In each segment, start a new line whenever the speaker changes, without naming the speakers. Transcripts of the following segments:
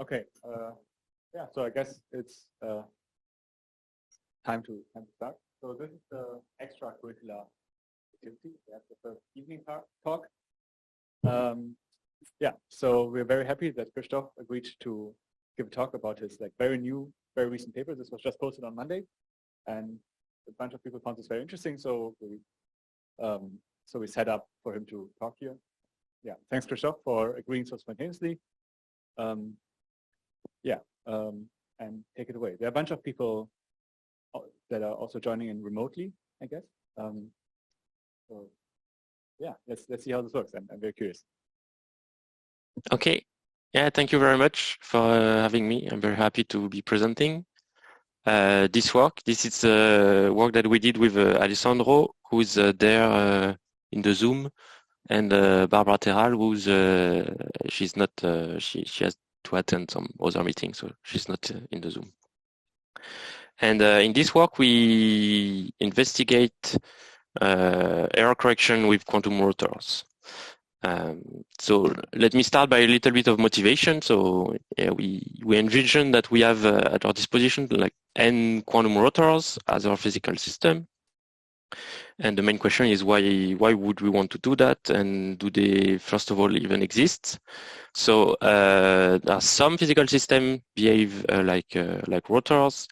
Okay. Yeah. So I guess it's time to start. So this is the extracurricular activity. That's the first evening talk. Yeah. So we're very happy that Christoph agreed to give a talk about his very new, very recent paper. This was just posted on Monday, and a bunch of people found this very interesting. So we set up for him to talk here. Yeah. Thanks, Christoph, for agreeing so spontaneously. And take it away. There are a bunch of people that are also joining in remotely, I guess. So yeah, let's see how this works. I'm very curious.
Okay. Yeah, thank you very much for having me. I'm very happy to be presenting this work. This is work that we did with Alessandro, who's there in the Zoom, and Barbara Terral, who's she's not she has to attend some other meeting, so she's not in the Zoom. And in this work, we investigate error correction with quantum rotors. So let me start by a little bit of motivation. So yeah, we envision that we have at our disposition like n quantum rotors as our physical system. And the main question is why would we want to do that, and do they first of all even exist? So there are some physical systems behave like rotors.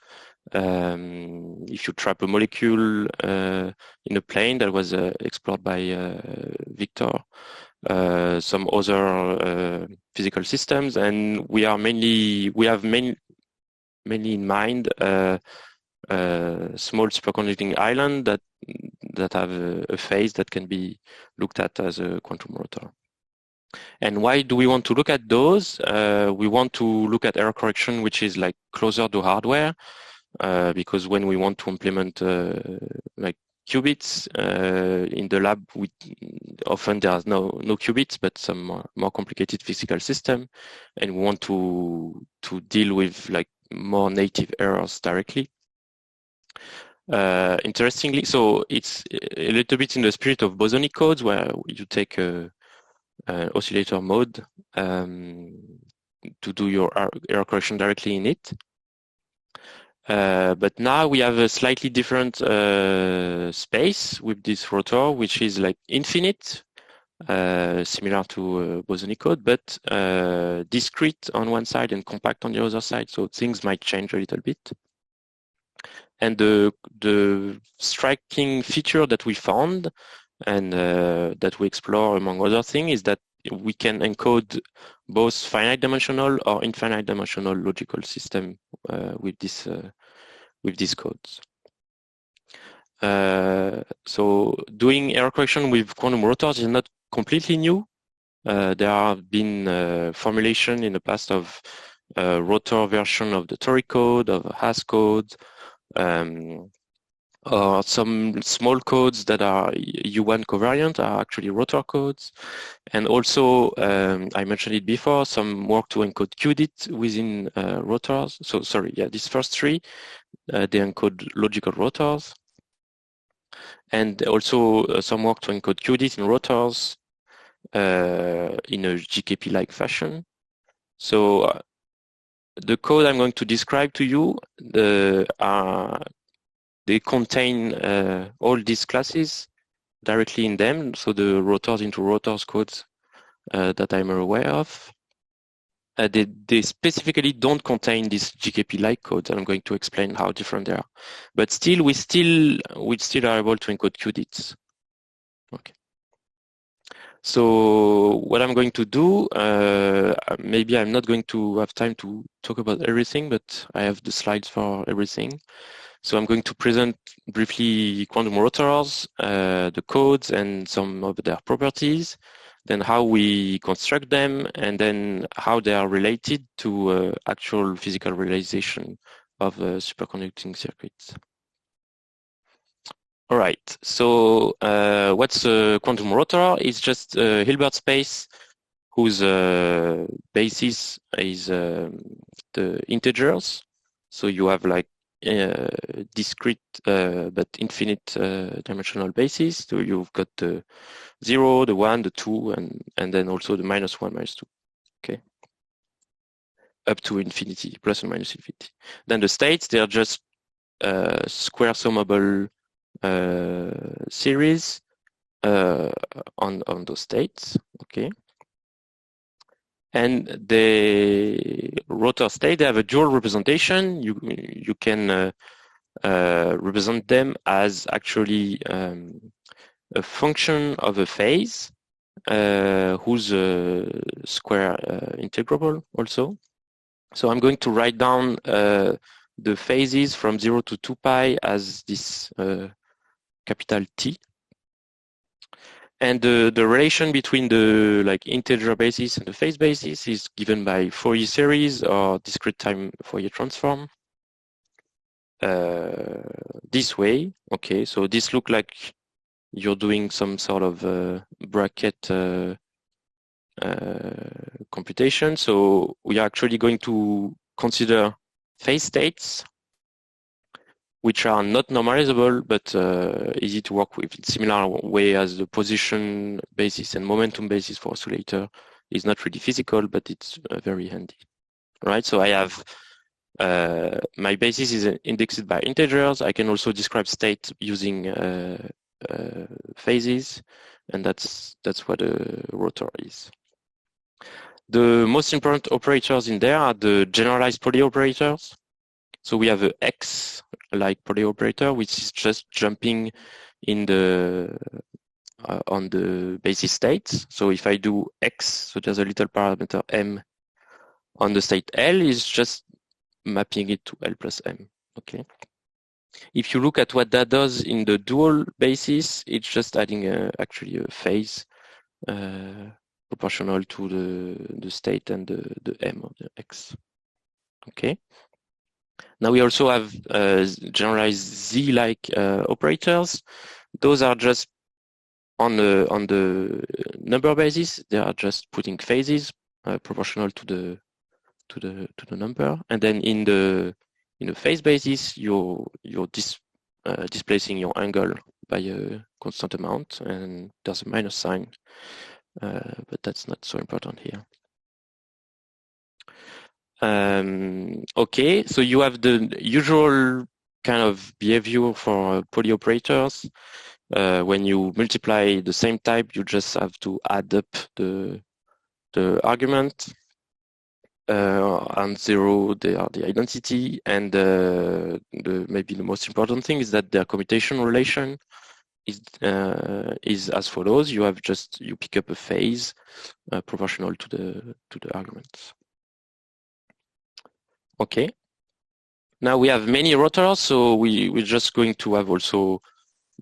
If you trap a molecule in a plane, that was explored by Victor, some other physical systems, and we have mainly in mind small superconducting island that have a phase that can be looked at as a quantum rotor. And why do we want to look at those? We want to look at error correction, which is like closer to hardware, because when we want to implement like qubits in the lab, often there's no qubits, but some more complicated physical system, and we want to deal with like more native errors directly. Interestingly, so it's a little bit in the spirit of bosonic codes, where you take an oscillator mode to do your error correction directly in it. But now we have a slightly different space with this rotor, which is like infinite, similar to bosonic code, but discrete on one side and compact on the other side. So things might change a little bit. And the striking feature that we found and that we explore among other things is that we can encode both finite dimensional or infinite dimensional logical system with these codes. So doing error correction with quantum rotors is not completely new. There have been formulation in the past of rotor version of the toric code, of Haas code, or some small codes that are U1 covariant are actually rotor codes. And also, I mentioned it before, some work to encode qubits within rotors. So sorry, yeah, these first three, they encode logical rotors. And also some work to encode qubits in rotors in a GKP-like fashion. So the code I'm going to describe to you they contain all these classes directly in them. So the rotors into rotors codes that I'm aware of. They specifically don't contain these GKP-like codes, and I'm going to explain how different they are. But still, we still are able to encode qubits. Okay. So what I'm going to do, maybe I'm not going to have time to talk about everything, but I have the slides for everything. So I'm going to present briefly quantum rotors, the codes and some of their properties, then how we construct them, and then how they are related to actual physical realization of superconducting circuits. All right, so what's a quantum rotor? It's just a Hilbert space whose basis is the integers. So you have like discrete but infinite dimensional basis. So you've got the 0, the 1, the 2, and then also the -1, -2. Okay. up to infinity, plus or minus infinity. Then the states, they are just square summable series on those states, okay? And the rotor state, they have a dual representation. You can represent them as actually a function of a phase whose square integrable also. So I'm going to write down the phases from 0 to 2 pi as this capital T. And the relation between the integer basis and the phase basis is given by Fourier series or discrete time Fourier transform. This way, okay, so this looks like you're doing some sort of bracket computation. So we are actually going to consider phase states, which are not normalizable, but easy to work with in similar way as the position basis and momentum basis for oscillator is not really physical, but it's very handy, right? So I have my basis is indexed by integers. I can also describe state using phases, and that's what a rotor is. The most important operators in there are the generalized Pauli operators. So we have a X like Pauli operator, which is just jumping in the on the basis states. So if I do X, so there's a little parameter M on the state L, is just mapping it to L plus M. Okay. If you look at what that does in the dual basis, it's just adding actually a phase proportional to the state and the M of the X. Okay. Now we also have generalized Z-like operators. Those are just on the number basis. They are just putting phases proportional to the number, and then in the phase basis, you're displacing your angle by a constant amount, and there's a minus sign, but that's not so important here. Okay, so you have the usual kind of behavior for Pauli operators. When you multiply the same type, you just have to add up the argument. And 0, they are the identity, and maybe the most important thing is that their commutation relation is as follows. You pick up a phase proportional to the arguments. Okay. Now we have many rotors, so we're just going to have also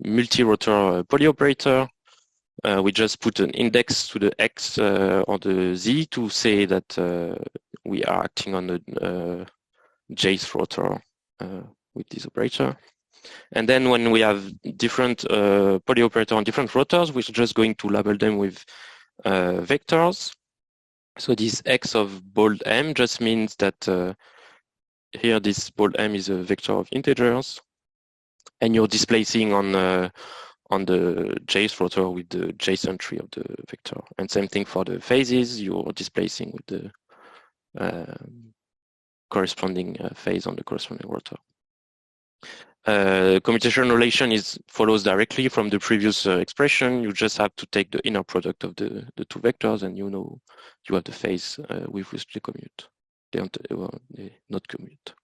multi-rotor Pauli operator. We just put an index to the X or the Z to say that we are acting on the J's rotor with this operator. And then when we have different Pauli operator on different rotors, we're just going to label them with vectors. So this X of bold M just means that here this bold M is a vector of integers, and you're displacing on the J's rotor with the J's entry of the vector. And same thing for the phases, you're displacing with the corresponding phase on the corresponding rotor. Commutation relation follows directly from the previous expression. You just have to take the inner product of the two vectors, and you have the phase with which they commute. They not commute.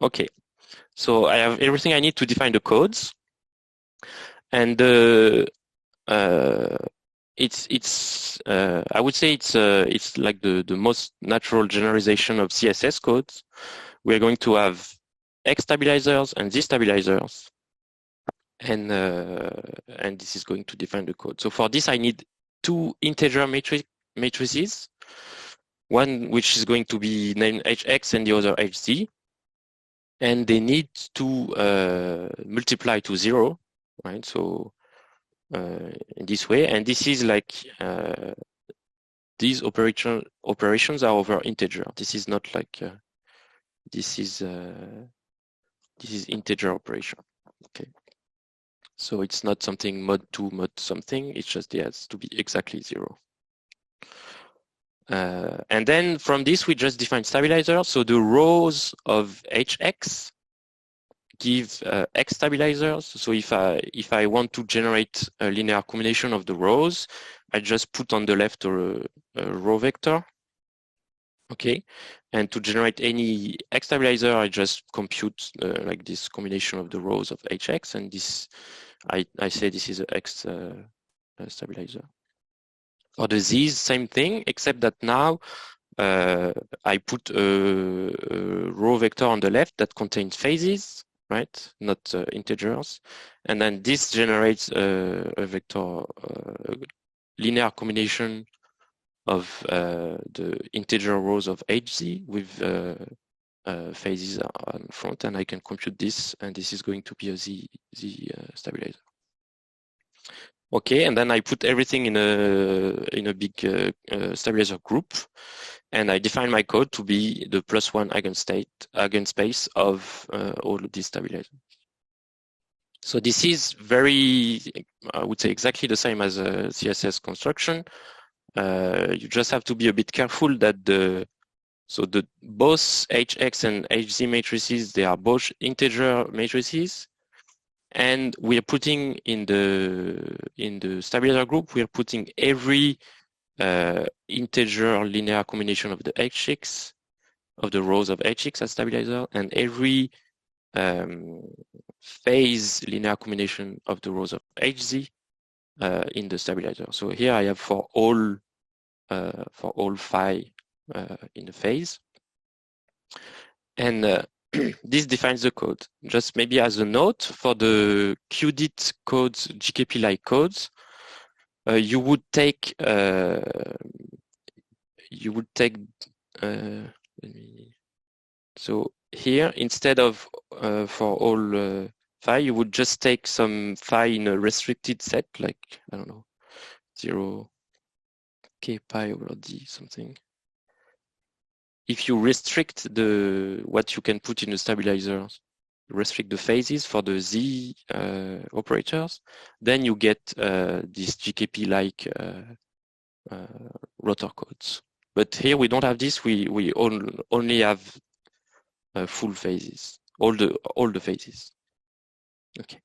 Okay, so I have everything I need to define the codes. And I would say it's like the most natural generalization of CSS codes. We're going to have X stabilizers and Z stabilizers, and this is going to define the code. So for this, I need two integer matrices, one which is going to be named HX and the other HZ, and they need to multiply to 0. Right, so in this way, and this is like these operations are over integer. This is not like this is integer operation. Okay, so it's not something mod 2 mod something. It's just it has to be exactly 0. And then from this, we just define stabilizer. So the rows of HX give X stabilizers. So if I want to generate a linear combination of the rows, I just put on the left a row vector. Okay, and to generate any X stabilizer, I just compute like this combination of the rows of HX, and this I say this is an X stabilizer. For the Z's, same thing, except that now I put a row vector on the left that contains phases, right? Not integers. And then this generates a vector, linear combination of the integer rows of HZ with phases on front, and I can compute this, and this is going to be a Z stabilizer. Okay, and then I put everything in a big stabilizer group, and I define my code to be the +1 eigenspace of all of these stabilizers. So this is very, I would say, exactly the same as a CSS construction. You just have to be a bit careful that both HX and HZ matrices, they are both integer matrices. And we are putting in the stabilizer group, we are putting every integer linear combination of the HX, of the rows of HX as stabilizer, and every phase linear combination of the rows of HZ in the stabilizer. So here I have for all phi in the phase, and this defines the code. Just maybe as a note, for the Qubits codes, GKP-like codes, you would take so here, instead of for all phi, you would just take some phi in a restricted set, like, I don't know, 0 k pi over d something. If you restrict what you can put in the stabilizers, restrict the phases for the Z operators, then you get these GKP-like rotor codes. But here we don't have this. We only have full phases, all the phases. Okay.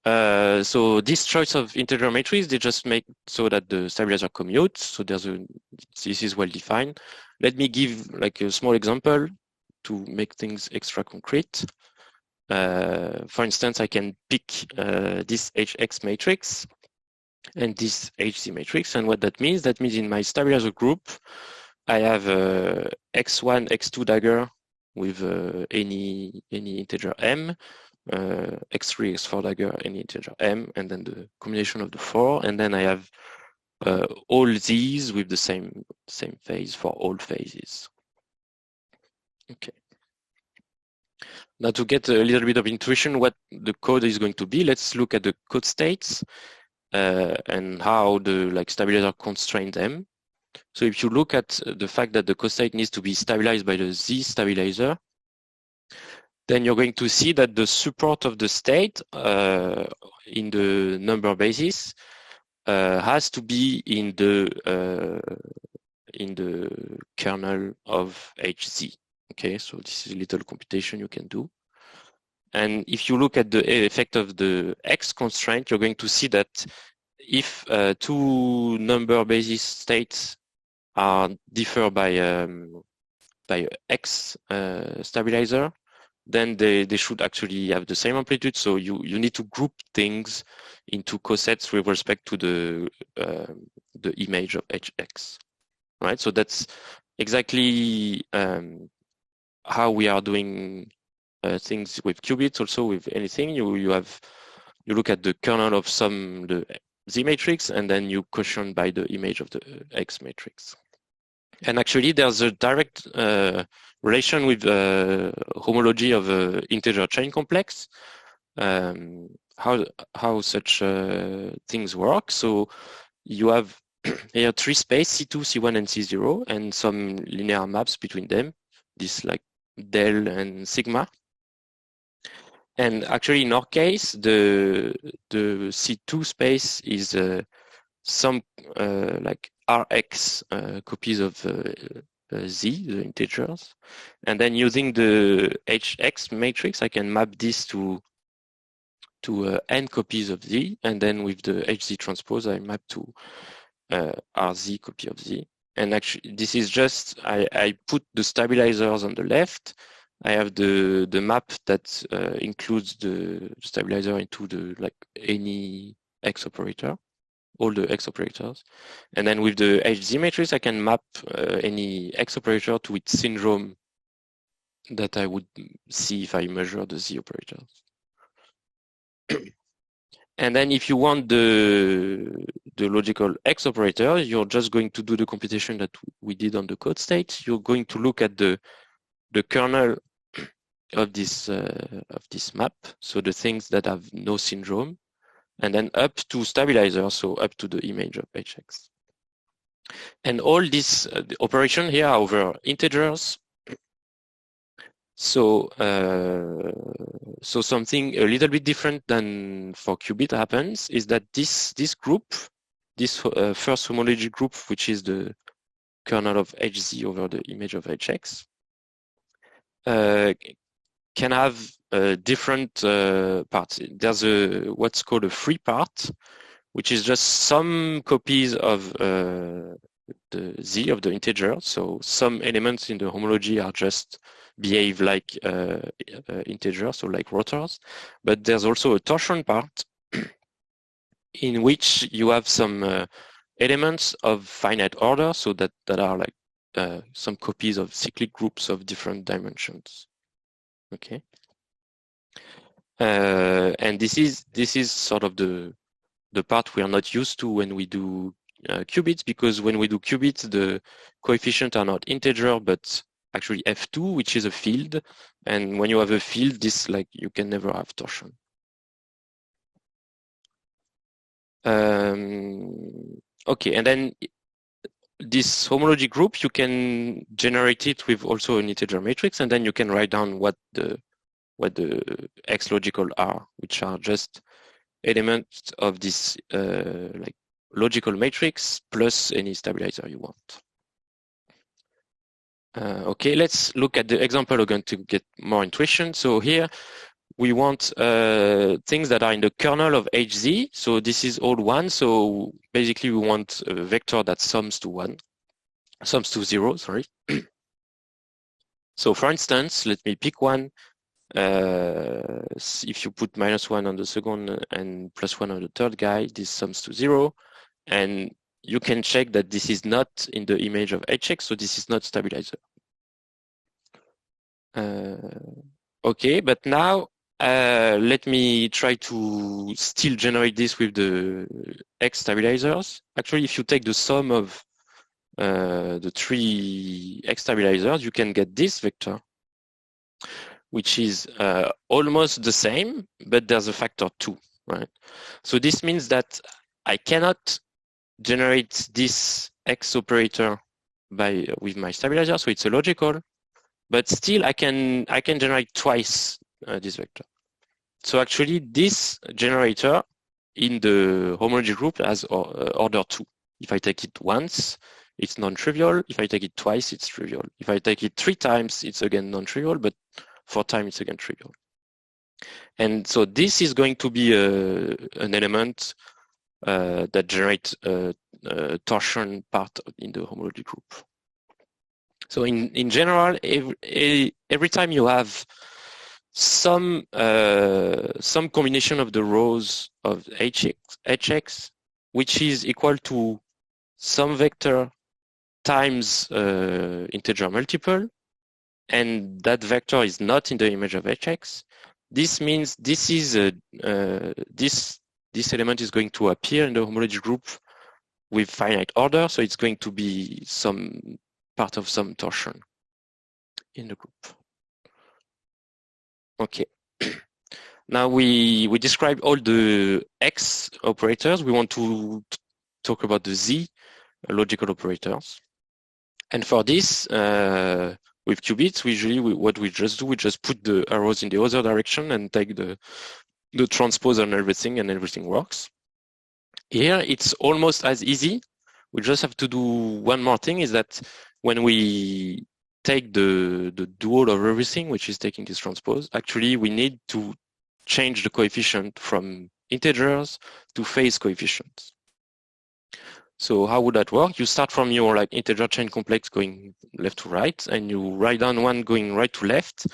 So this choice of integer matrix, they just make so that the stabilizer commutes. So this is well defined. Let me give like a small example to make things extra concrete. For instance, I can pick this HX matrix and this HZ matrix. And what that means in my stabilizer group, I have X1, X2 dagger with any integer M, X3, X4 dagger, any integer M, and then the combination of the 4. And then I have all these with the same phase for all phases. Okay. Now to get a little bit of intuition what the code is going to be, let's look at the code states and how the stabilizer constrains them. So if you look at the fact that the code state needs to be stabilized by the Z stabilizer, then you're going to see that the support of the state in the number basis has to be in the kernel of HZ. Okay, so this is a little computation you can do. And if you look at the effect of the X constraint, you're going to see that if two number basis states are differ by X stabilizer, then they should actually have the same amplitude. So you need to group things into cosets with respect to the image of HX, right? So that's exactly how we are doing things with qubits. Also with anything, you look at the kernel of the Z matrix, and then you quotient by the image of the X matrix. And actually, there's a direct relation with homology of integer chain complex. How such things work. So you have here three space C2, C1, and C0, and some linear maps between them. This like del and sigma. And actually, in our case, the C2 space is some like Rx copies of Z, the integers. And then using the Hx matrix, I can map this to n copies of Z. And then with the Hz transpose, I map to Rz copy of Z. And actually, this is just, I put the stabilizers on the left. I have the map that includes the stabilizer into the any X operator, all the X operators. And then with the Hz matrix, I can map any X operator to its syndrome that I would see if I measure the Z operators. And then if you want the logical X operator, you're just going to do the computation that we did on the code state. You're going to look at the kernel of this map, so the things that have no syndrome, and then up to stabilizer, so up to the image of Hx. And all this the operation here are over integers. So so something a little bit different than for qubit happens is that this group, this first homology group, which is the kernel of Hz over the image of Hx, can have different parts. There's what's called a free part, which is just some copies of the Z of the integer. So some elements in the homology are just behave like integers, so like rotors. But there's also a torsion part in which you have some elements of finite order, so that are like some copies of cyclic groups of different dimensions. Okay. And this is sort of the part we are not used to when we do qubits, because when we do qubits, the coefficients are not integer, but actually F2, which is a field. And when you have a field, this you can never have torsion. Okay, and then this homology group, you can generate it with also an integer matrix, and then you can write down what the X logical are, which are just elements of this logical matrix plus any stabilizer you want. Okay, let's look at the example again to get more intuition. So here we want things that are in the kernel of Hz. So this is all one. So basically we want a vector that sums to 0, sorry. So for instance, let me pick one. If you put -1 on the second and +1 on the third guy, this sums to 0. And you can check that this is not in the image of Hx, so this is not stabilizer. Okay, but now let me try to still generate this with the X stabilizers. Actually, if you take the sum of the 3 X stabilizers, you can get this vector, which is almost the same, but there's a factor 2, right? So this means that I cannot generate this X operator with my stabilizer, so it's a logical, but still I can generate twice this vector. So actually this generator in the homology group has order 2. If I take it once, it's non-trivial. If I take it twice, it's trivial. If I take it 3 times, it's again non-trivial, but 4 times it's again trivial. And so this is going to be an element that generates a torsion part in the homology group. So in general, every time you have some combination of the rows of Hx, which is equal to some vector times integer multiple, and that vector is not in the image of Hx, this means this is this element is going to appear in the homology group with finite order, so it's going to be some part of some torsion in the group. Okay. Now we described all the X operators. We want to talk about the Z logical operators. And for this, with qubits, what we just do, we just put the arrows in the other direction and take the transpose on everything, and everything works. Here, it's almost as easy. We just have to do one more thing, is that when we take the dual of everything, which is taking this transpose, actually we need to change the coefficient from integers to phase coefficients. So how would that work? You start from your like integer chain complex going left to right, and you write down one going right to left.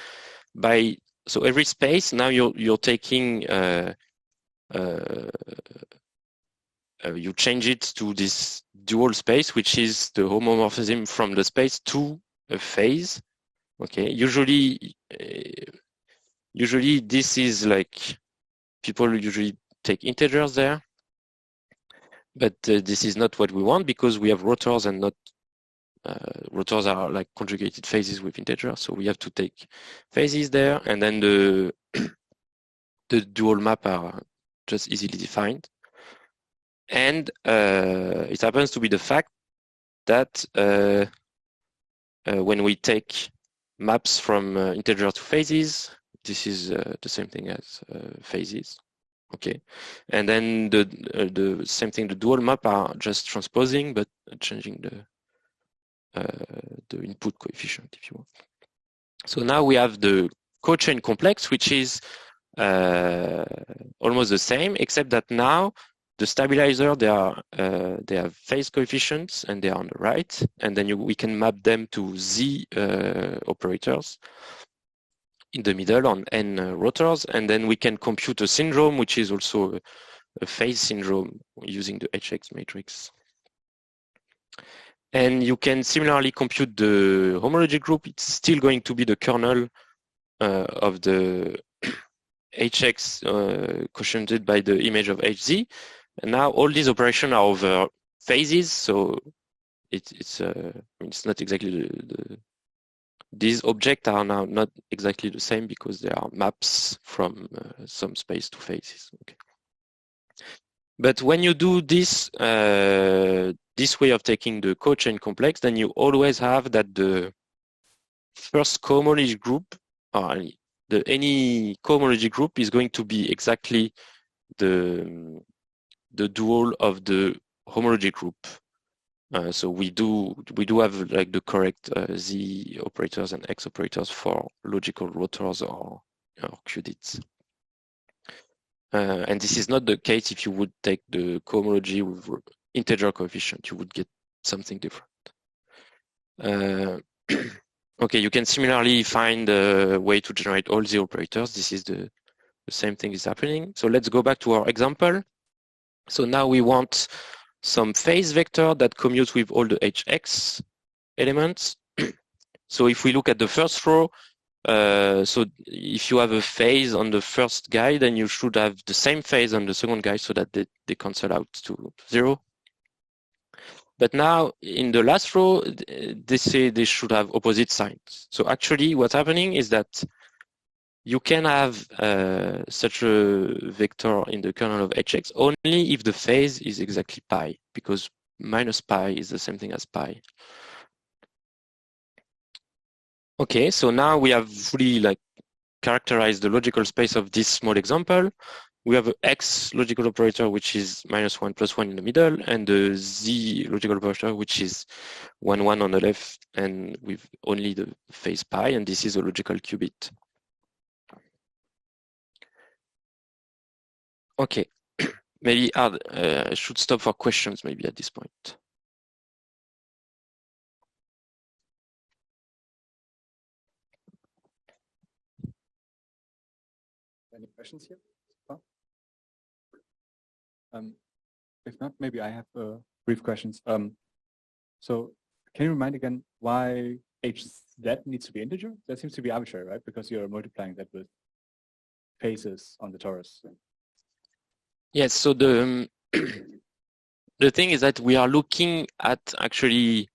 So every space now you're taking you change it to this dual space, which is the homomorphism from the space to a phase. Okay, usually this is like people usually take integers there. But this is not what we want, because we have rotors and not rotors are like conjugated phases with integers. So we have to take phases there, and then the dual map are just easily defined. And it happens to be the fact that when we take maps from integer to phases, this is the same thing as phases. Okay, and then the same thing, the dual map are just transposing but changing the input coefficient, if you want. So now we have the cochain complex, which is almost the same, except that now the stabilizer, they have phase coefficients and they are on the right, and then we can map them to Z operators in the middle on N rotors, and then we can compute a syndrome, which is also a phase syndrome using the HX matrix. And you can similarly compute the homology group. It's still going to be the kernel of the HX quotiented by the image of HZ. And now all these operations are over phases, so it's not exactly these objects are now not exactly the same because they are maps from some space to phases. Okay. But when you do this this way of taking the cochain complex, then you always have that the first cohomology group, or any cohomology group, is going to be exactly the dual of the homology group. So we do have like the correct Z operators and X operators for logical rotors or Qubits. And this is not the case if you would take the cohomology with integer coefficient. You would get something different. Okay, you can similarly find a way to generate all the operators. This is the same thing is happening. So let's go back to our example. So now we want some phase vector that commutes with all the HX elements. So if we look at the first row, so if you have a phase on the first guy, then you should have the same phase on the second guy so that they cancel out to 0. But now in the last row, they say they should have opposite signs. So actually what's happening is that you can have such a vector in the kernel of HX only if the phase is exactly pi, because minus pi is the same thing as pi. Okay, so now we have really like characterized the logical space of this small example. We have an X logical operator, which is -1 + 1 in the middle, and the Z logical operator, which is 1, 1 on the left, and with only the phase pi, and this is a logical qubit. Okay, maybe I should stop for questions maybe at this point.
Any questions here? If not, maybe I have brief questions. So can you remind again why HZ needs to be integer? That seems to be arbitrary, right? Because you're multiplying that with phases on the torus.
Yes, so the thing is that we are looking at actually,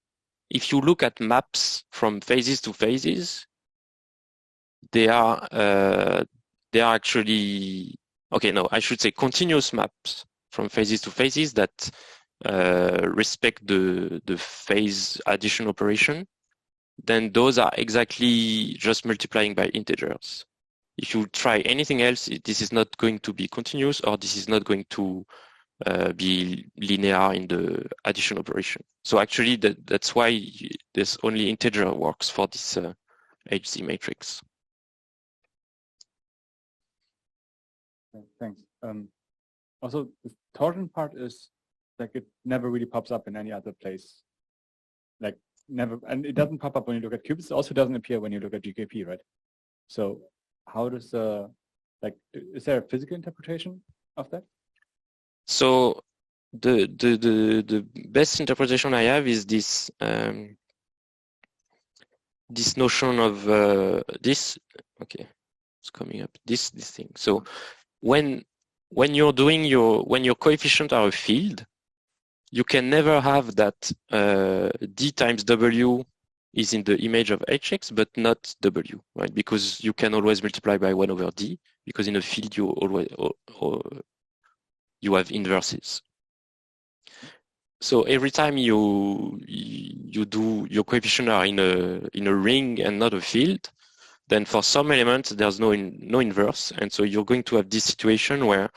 if you look at maps from phases to phases, they are actually, okay, no, I should say continuous maps from phases to phases that respect the phase addition operation. Then those are exactly just multiplying by integers. If you try anything else, this is not going to be continuous, or this is not going to be linear in the addition operation. So actually, that's why this only integer works for this HZ matrix.
Thanks. Also, the torsion part is like it never really pops up in any other place. Like never, and it doesn't pop up when you look at qubits. It also doesn't appear when you look at GKP, right? So how does is there a physical interpretation of that?
So the best interpretation I have is this this notion of this. Okay, it's coming up. This thing. So when you're doing when your coefficient are a field, you can never have that d times w is in the image of hx, but not w, right? Because you can always multiply by 1 over d, because in a field you always you have inverses. So every time you do your coefficient are in a ring and not a field, then for some elements there's no inverse, and so you're going to have this situation where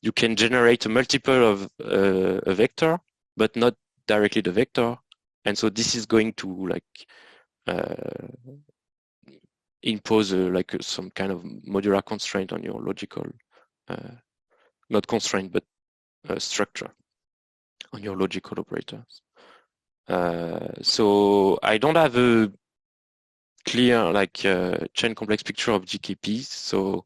you can generate a multiple of a vector, but not directly the vector, and so this is going to impose some kind of modular constraint on your logical, not constraint but structure on your logical operators. So I don't have a clear chain complex picture of GKPs, so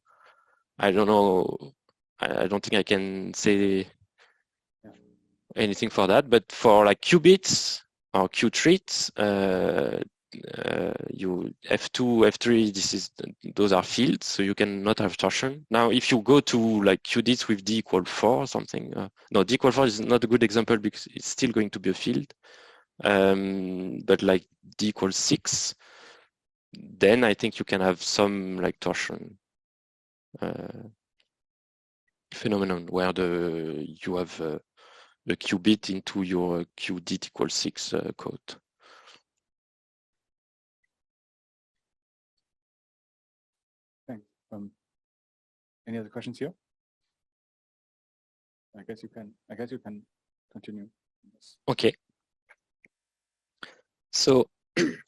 I don't know. I don't think I can say anything for that. But for qubits or Q treats, you F2, F3, those are fields, so you cannot have torsion. Now, if you go to qubits with d equal 4 or something, no, d equal 4 is not a good example because it's still going to be a field. But d equals 6, then I think you can have some torsion phenomenon where you have a qubit into your qdt equals 6 code.
Thanks. Any other questions here? I guess you can continue.
Okay. So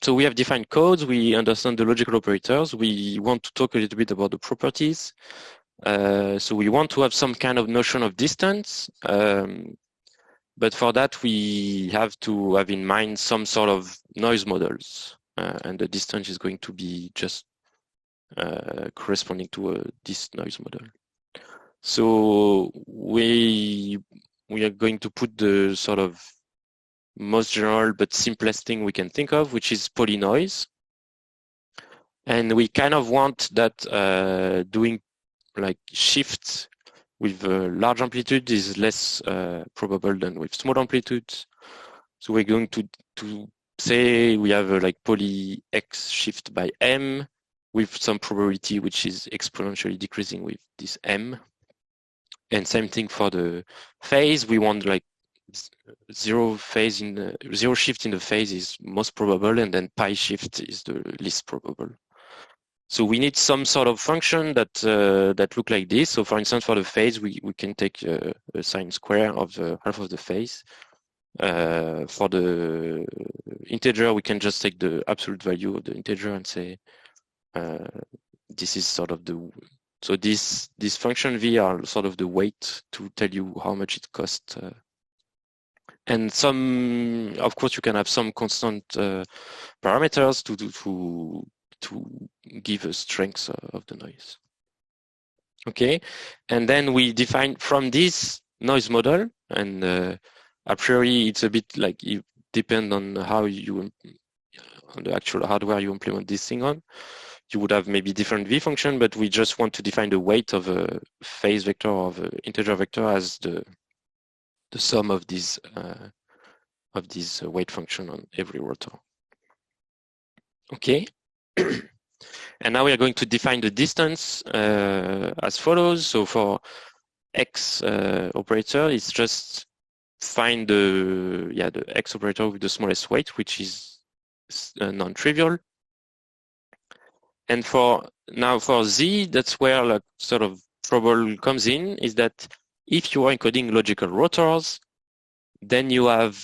we have defined codes. We understand the logical operators. We want to talk a little bit about the properties. So we want to have some kind of notion of distance. But for that, we have to have in mind some sort of noise models. And the distance is going to be just corresponding to this noise model. So we are going to put the sort of most general but simplest thing we can think of, which is polynoise. And we kind of want that doing shifts with large amplitude is less probable than with small amplitudes. So we're going to say we have a poly x shift by m with some probability which is exponentially decreasing with this m. And same thing for the phase. We want zero shift in the phase is most probable, and then pi shift is the least probable. So we need some sort of function that look like this. So for instance, for the phase, we can take a sine square of the half of the phase. For the integer, we can just take the absolute value of the integer and say this is sort of so this function v are sort of the weight to tell you how much it costs. And some, of course, you can have some constant parameters to give a strength of the noise. Okay, and then we define from this noise model, and a priori it's a bit it depends on how on the actual hardware you implement this thing on. You would have maybe different v function, but we just want to define the weight of a phase vector or of an integer vector as the sum of these weight function on every rotor. Okay. And now we are going to define the distance as follows. So for x operator, it's just find the x operator with the smallest weight, which is non-trivial. And for z, that's where sort of trouble comes in, is that if you are encoding logical rotors, then you have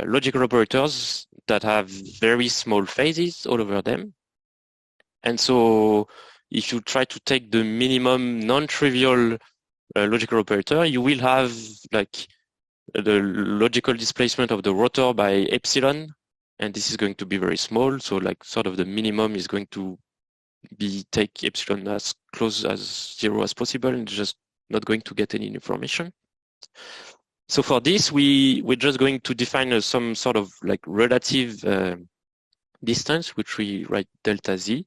logical operators that have very small phases all over them. And so if you try to take the minimum non-trivial logical operator, you will have like the logical displacement of the rotor by epsilon, and this is going to be very small. So like sort of the minimum is going to be take epsilon as close as 0 as possible, and just not going to get any information. So for this, we're just going to define some sort of like relative distance, which we write delta z,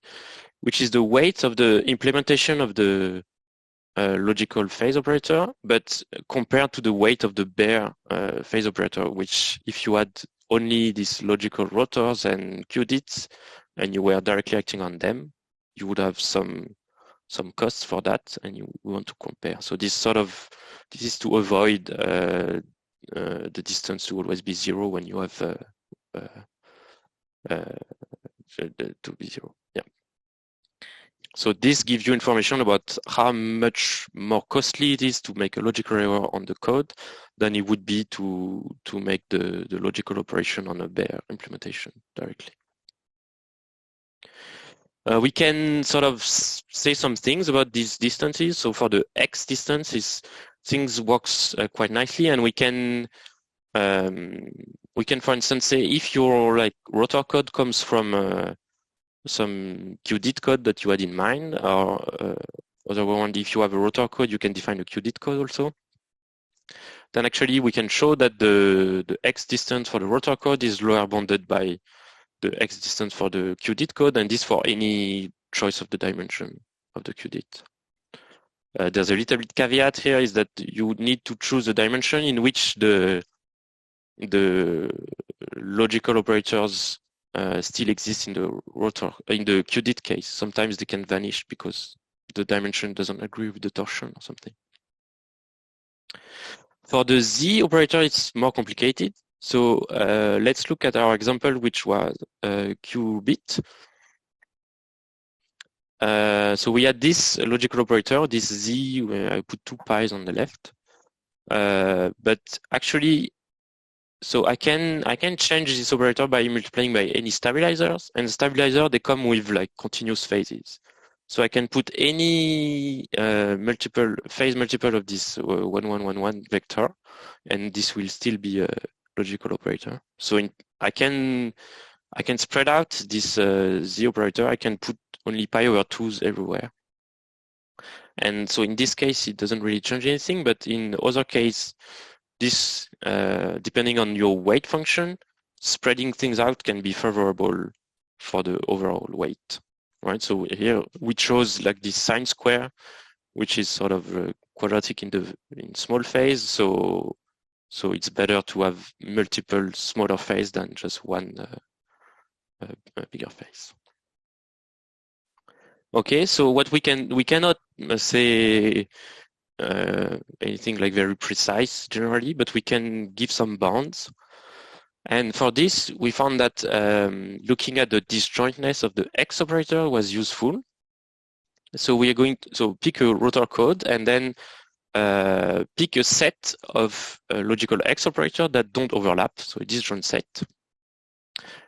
which is the weight of the implementation of the logical phase operator, but compared to the weight of the bare phase operator, which if you had only these logical rotors and Qubits and you were directly acting on them, you would have some costs for that, and you want to compare. So this is to avoid the distance to always be 0 when you have to be 0. Yeah. So this gives you information about how much more costly it is to make a logical error on the code than it would be to make the logical operation on a bare implementation directly. We can sort of say some things about these distances. So for the x distances, things works quite nicely, and we can, for instance, say if your like rotor code comes from some QDIT code that you had in mind, or other one, if you have a rotor code, you can define a QDIT code also. Then actually we can show that the x distance for the rotor code is lower bounded by the x distance for the QDIT code, and this for any choice of the dimension of the QDIT. There's a little bit caveat here, is that you need to choose a dimension in which the logical operators still exist in the rotor, in the QDIT case. Sometimes they can vanish because the dimension doesn't agree with the torsion or something. For the Z operator, it's more complicated. So let's look at our example, which was Qubit. So we had this logical operator, this Z, where I put 2 pi's on the left. But actually, so I can change this operator by multiplying by any stabilizers, and the stabilizer, they come with like continuous phases. So I can put any phase multiple of this 1111 vector, and this will still be a logical operator. So I can spread out this Z operator. I can put only pi over 2's everywhere. And so in this case, it doesn't really change anything, but in other case, this, depending on your weight function, spreading things out can be favorable for the overall weight, right? So here we chose like this sine square, which is sort of quadratic in small phase. So it's better to have multiple smaller phase than just one bigger phase. Okay, so what we cannot say anything like very precise generally, but we can give some bounds. And for this, we found that looking at the disjointness of the X operator was useful. So we are going to pick a rotor code and then pick a set of logical X operator that don't overlap, so a disjoint set.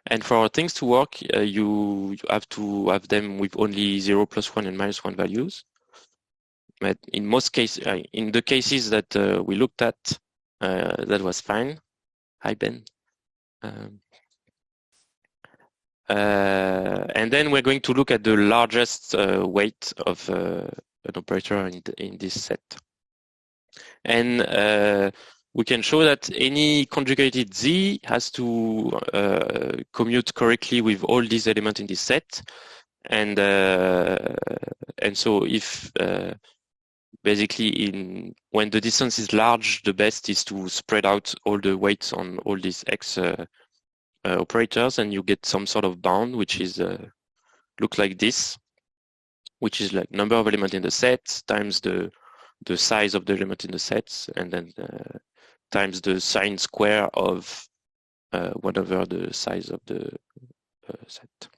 And for things to work, you have to have them with only 0, +1, and -1 values. But in most cases, in the cases that we looked at, that was fine. Hi, Ben. And then we're going to look at the largest weight of an operator in this set. And we can show that any conjugated Z has to commute correctly with all these elements in this set. And so if basically when the distance is large, the best is to spread out all the weights on all these X operators, and you get some sort of bound, which is looks like this, which is like number of elements in the set times the size of the element in the sets, and then times the sine square of whatever the size of the set.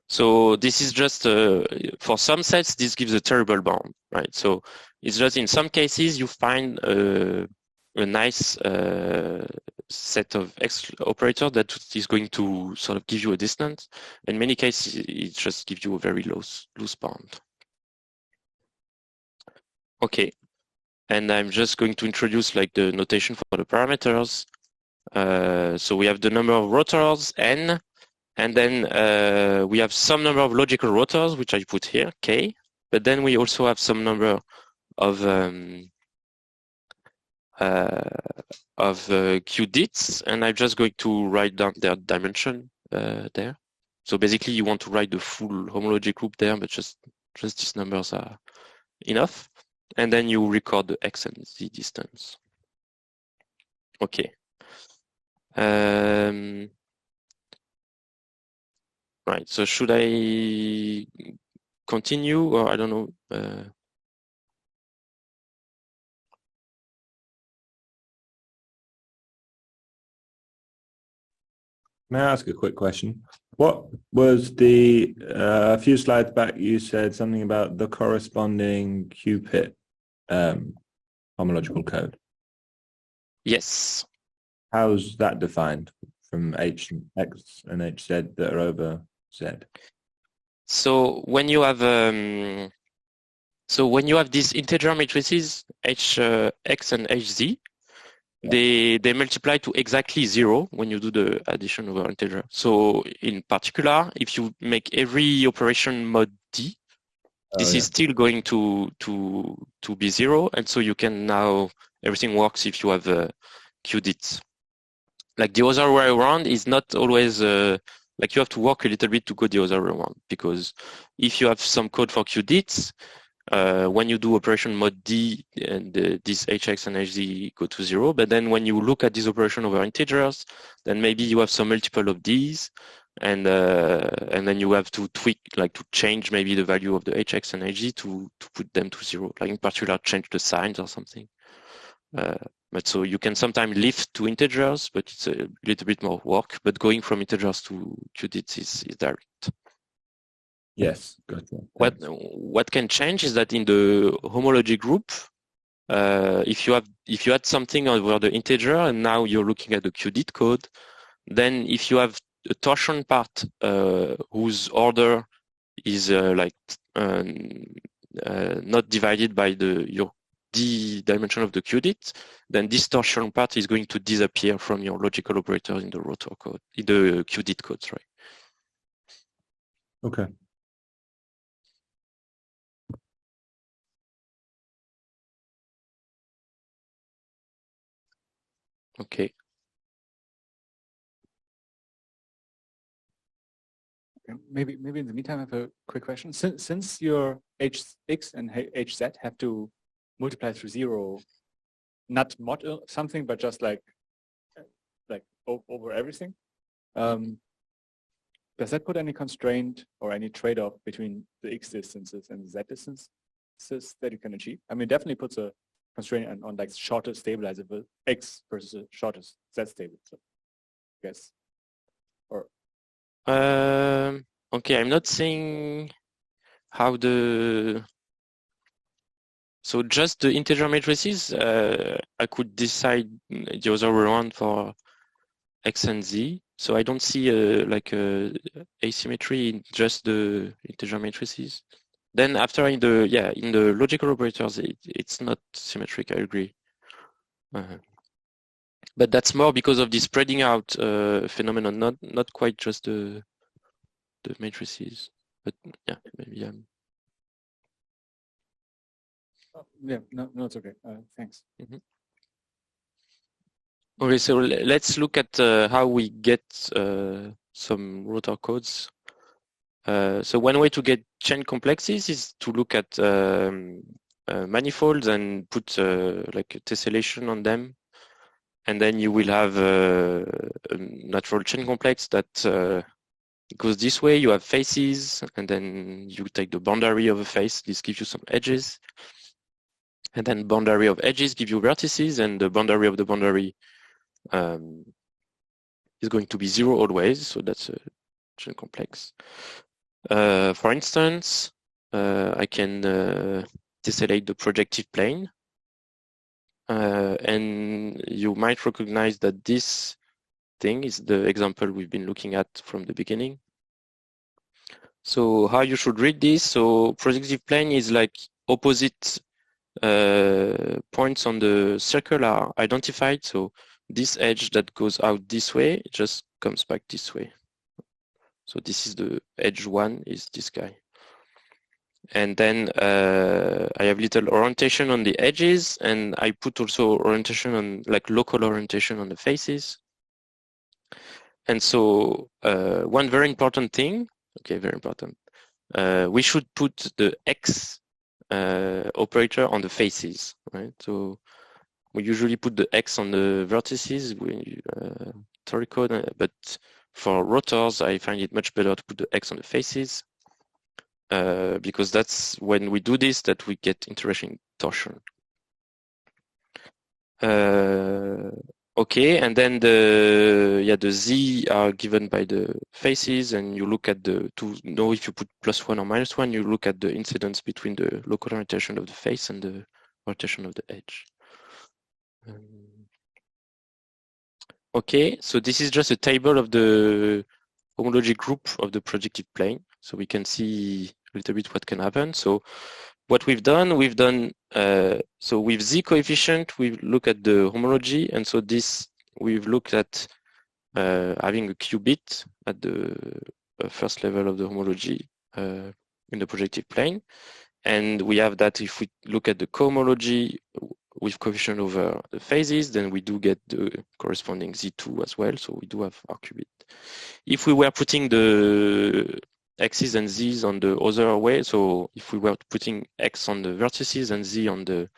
So this is just for some sets, this gives a terrible bound, right? So it's just in some cases you find a nice set of X operator that is going to sort of give you a distance. In many cases, it just gives you a very loose bound. Okay, and I'm just going to introduce like the notation for the parameters. So we have the number of rotors, n, and then we have some number of logical rotors, which I put here, k, but then we also have some number of Qubits, and I'm just going to write down their dimension there. So basically you want to write the full homological group there, but just these numbers are enough. And then you record the X and Z distance. Okay. Right, so should I continue or I don't know?
May I ask a quick question? What was the, a few slides back, you said something about the corresponding Qubit homological code.
Yes.
How's that defined from X and HZ that are over Z?
So when you have these integer matrices X and HZ, they multiply to exactly 0 when you do the addition over integer. So in particular, if you make every operation mod D, this is still going to be 0, and so you can now everything works if you have Qubits. Like the other way around is not always like you have to work a little bit to go the other way around, because if you have some code for Qubits, when you do operation mod D and this HX and HZ go to 0, but then when you look at this operation over integers, then maybe you have some multiple of these, and then you have to tweak, like to change maybe the value of the HX and HZ to put them to 0, like in particular change the signs or something. But so you can sometimes lift to integers, but it's a little bit more work. But going from integers to Qubits is direct.
Yes, gotcha.
What can change is that in the homology group, if you add something over the integer and now you're looking at the Qubit code, then if you have a torsion part whose order is not divided by your D dimension of the Qubit, then this torsion part is going to disappear from your logical operator in the rotor code, in the Qubit code, sorry.
Okay.
Okay.
Maybe in the meantime, I have a quick question. Since your HX and HZ have to multiply through 0, not mod something, but just like over everything, does that put any constraint or any trade-off between the X distances and the Z distances that you can achieve? I mean, it definitely puts a constraint on like shorter stabilizable X versus a shortest Z stable. So, I guess. Or
okay, I'm not saying how so just the integer matrices, I could decide the other way around for X and Z. So I don't see like asymmetry in just the integer matrices. Then after in the logical operators, it's not symmetric, I agree. But that's more because of the spreading out phenomenon, not quite just the matrices. But yeah, maybe
yeah, no, it's okay. Thanks.
Mm-hmm. Okay, so let's look at how we get some rotor codes. So one way to get chain complexes is to look at manifolds and put like a tessellation on them, and then you will have a natural chain complex that goes this way. You have faces, and then you take the boundary of a face. This gives you some edges, and then boundary of edges give you vertices, and the boundary of the boundary is going to be 0 always. So that's a chain complex. For instance, I can tessellate the projective plane. And you might recognize that this thing is the example we've been looking at from the beginning. So how you should read this? So projective plane is like opposite points on the circle are identified. So this edge that goes out this way just comes back this way. So this is the edge 1 is this guy. And then I have little orientation on the edges, and I put also orientation on like local orientation on the faces. And so one very important thing, okay, very important, we should put the X operator on the faces, right? So we usually put the X on the vertices, Torsion, but for rotors, I find it much better to put the X on the faces. Because that's when we do this that we get interesting torsion. Okay, and then the Z are given by the faces, and you look at to know if you put +1 or -1, you look at the incidence between the local orientation of the face and the rotation of the edge. Okay, so this is just a table of the homology group of the projective plane, so we can see a little bit what can happen. So what we've done so with Z coefficient, we look at the homology, and so this we've looked at having a qubit at the first level of the homology in the projective plane, and we have that if we look at the cohomology with coefficient over the phases, then we do get the corresponding Z2 as well, so we do have our qubit. If we were putting the X's and Z's on the other way, so if we were putting X on the vertices and Z on the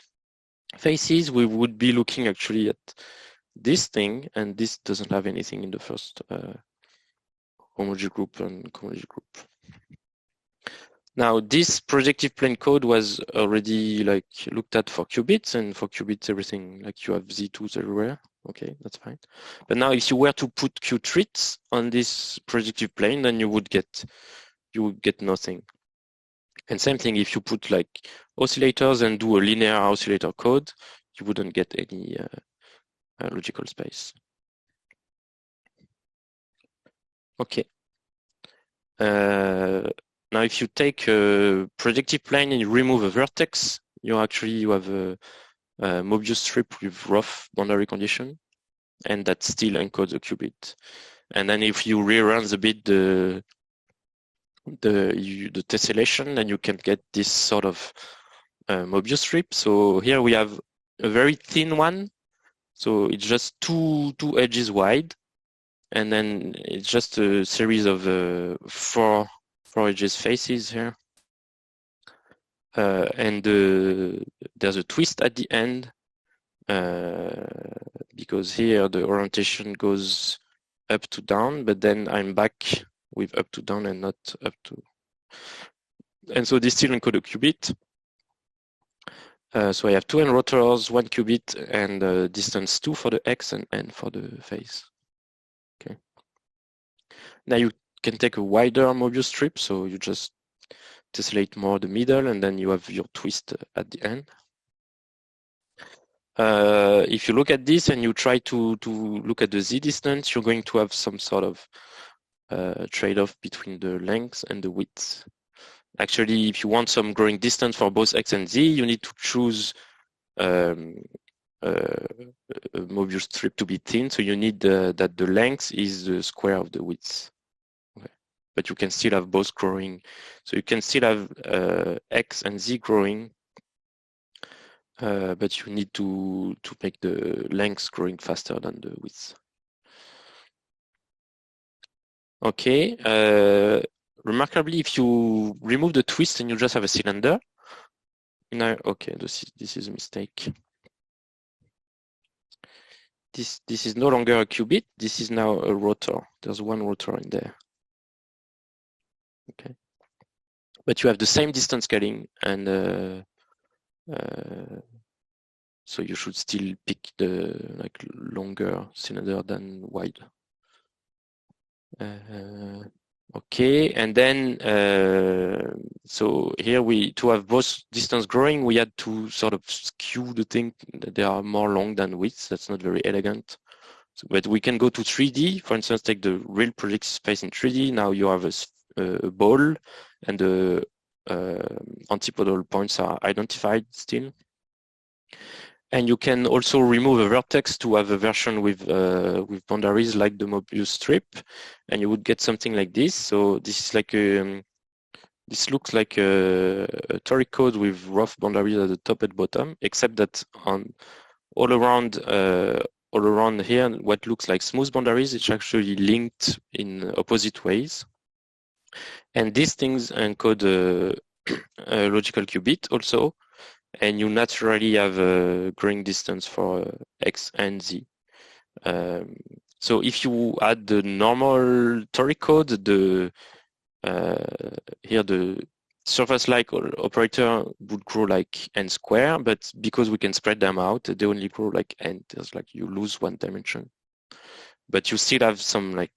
faces, we would be looking actually at this thing, and this doesn't have anything in the first homology group and cohomology group. Now, this projective plane code was already like looked at for qubits, and for qubits, everything like you have Z2s everywhere. Okay, that's fine. But now, if you were to put Q treats on this projective plane, then you would get nothing. And same thing if you put like oscillators and do a linear oscillator code, you wouldn't get any logical space. Okay. Now, if you take a projective plane and you remove a vertex, you have a Mobius strip with rough boundary condition, and that still encodes a qubit. And then if you rearrange a bit the tessellation, then you can get this sort of Mobius strip. So here we have a very thin one, so it's just two edges wide, and then it's just a series of four edges faces here, and there's a twist at the end because here the orientation goes up to down, but then I'm back with up to down and not up to, and so this still encode a qubit. So I have 2 N rotors, 1 qubit, and distance 2 for the X and N for the phase. Okay. Now you can take a wider Mobius strip, so you just tessellate more the middle, and then you have your twist at the end. If you look at this and you try to look at the Z distance, you're going to have some sort of trade-off between the length and the width. Actually, if you want some growing distance for both X and Z, you need to choose a Mobius strip to be thin, so you need that the length is the square of the width. Okay. But you can still have both growing. So you can still have X and Z growing, but you need to make the length growing faster than the width. Okay. Remarkably, if you remove the twist and you just have a cylinder, okay, this is a mistake. This is no longer a qubit. This is now a rotor. There's 1 rotor in there. Okay, but you have the same distance scaling, and so you should still pick the longer cylinder than wide. Okay, and then so here to have both distance growing, we had to sort of skew the thing that they are more long than width. That's not very elegant. So, but we can go to 3D. For instance, take the real projective space in 3D. Now you have a ball, and the antipodal points are identified still. And you can also remove a vertex to have a version with boundaries like the Mobius strip, and you would get something like this. So this is like this looks like a toric code with rough boundaries at the top and bottom, except that on all around here, what looks like smooth boundaries, it's actually linked in opposite ways. And these things encode a logical qubit also. And you naturally have a growing distance for X and Z. So if you add the normal toric code, here the surface-like operator would grow like n square, but because we can spread them out, they only grow like n. There's like you lose one dimension, but you still have some like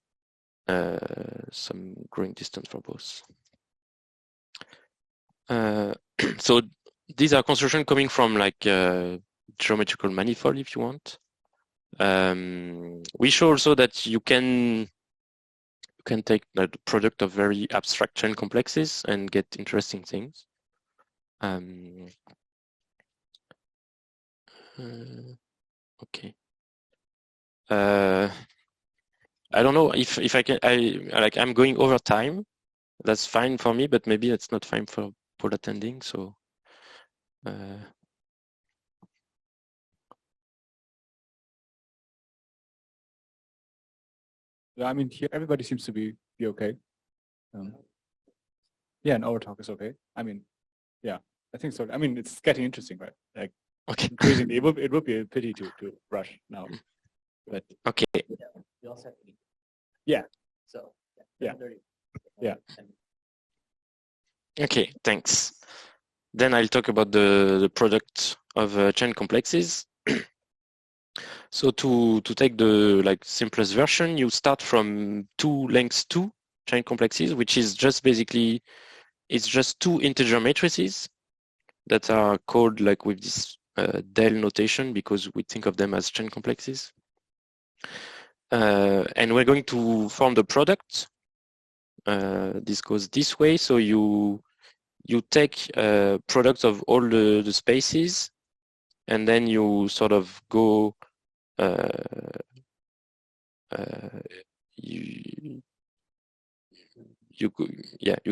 some growing distance for both. So these are constructions coming from like geometrical manifold, if you want. We show also that you can take the product of very abstract chain complexes and get interesting things. Okay. I don't know if I can. I'm going over time. That's fine for me, but maybe it's not fine for people attending. So.
Yeah, I mean, here everybody seems to be okay. Yeah, and our talk is okay. I mean, yeah, I think so. I mean, it's getting interesting, right? Like,
okay,
increasingly, it would be a pity to rush now. But
okay.
We also have to be.
Yeah.
So
yeah. Yeah.
Okay, thanks. Then I'll talk about the product of chain complexes. So to take the like simplest version, you start from 2 lengths 2 chain complexes, which is just basically it's just 2 integer matrices that are called like with this del notation because we think of them as chain complexes. And we're going to form the product. This goes this way. So you take products of all the spaces, and then you sort of go you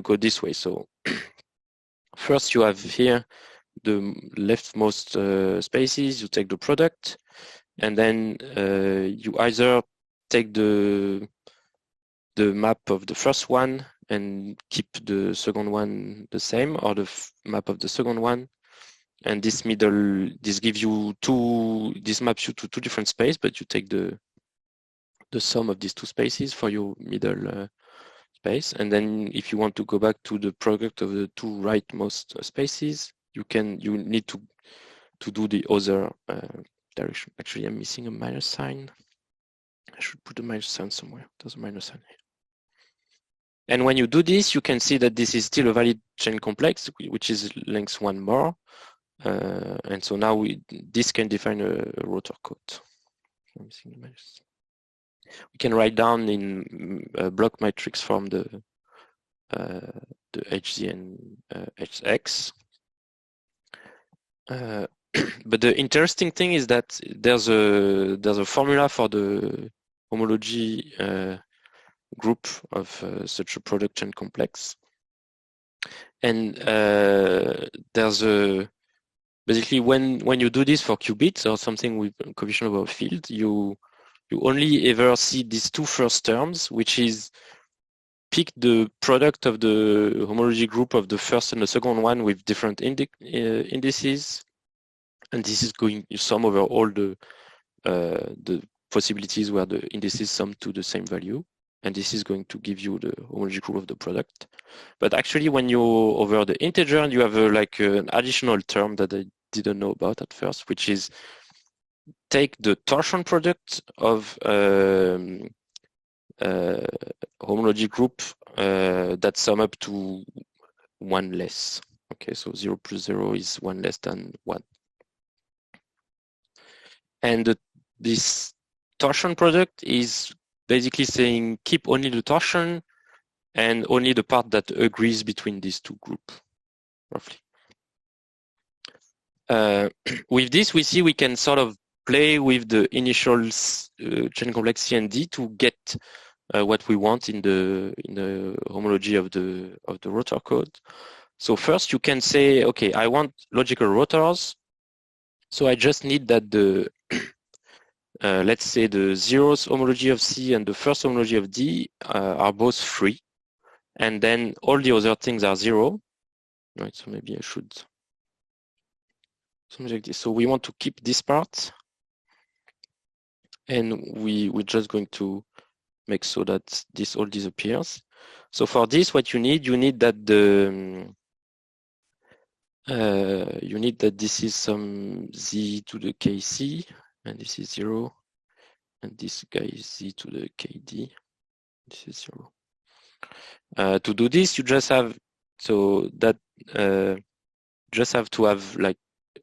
go this way. So first you have here the leftmost spaces. You take the product, and then you either take the map of the first one and keep the second one the same, or the map of the second one. And this middle, this gives you this maps you to 2 different spaces, but you take the sum of these 2 spaces for your middle space. And then if you want to go back to the product of the 2 rightmost spaces, you need to do the other direction. Actually, I'm missing a minus sign. I should put a minus sign somewhere. There's a minus sign here. And when you do this, you can see that this is still a valid chain complex, which is length 1 more. And so now this can define a rotor code. I'm missing the minus. We can write down in block matrix form the HZ and HX. But the interesting thing is that there's a formula for the homology group of such a product chain complex, and there's basically when you do this for qubits or something with coefficient over field, you only ever see these 2 first terms, which is pick the product of the homology group of the first and the second one with different indices, and this is going to sum over all the possibilities where the indices sum to the same value, and this is going to give you the homology group of the product. But actually, when you over the integer, you have like an additional term that I didn't know about at first, which is take the torsion product of homology group that sum up to 1 less. Okay, so 0 plus 0 is 1 less than 1. And this torsion product is basically saying keep only the torsion and only the part that agrees between these two groups, roughly. With this, we see we can sort of play with the initial chain complex C and D to get what we want in the homology of the rotor code. So first, you can say, okay, I want logical rotors. So I just need that the let's say the zeroth homology of C and the first homology of D are both free, and then all the other things are 0. Right, so maybe I should something like this. So we want to keep this part, and we're just going to make so that this all disappears. So for this, what you need that this is some Z to the KC, and this is 0, and this guy is Z to the KD. This is 0. To do this, you just have just have to have like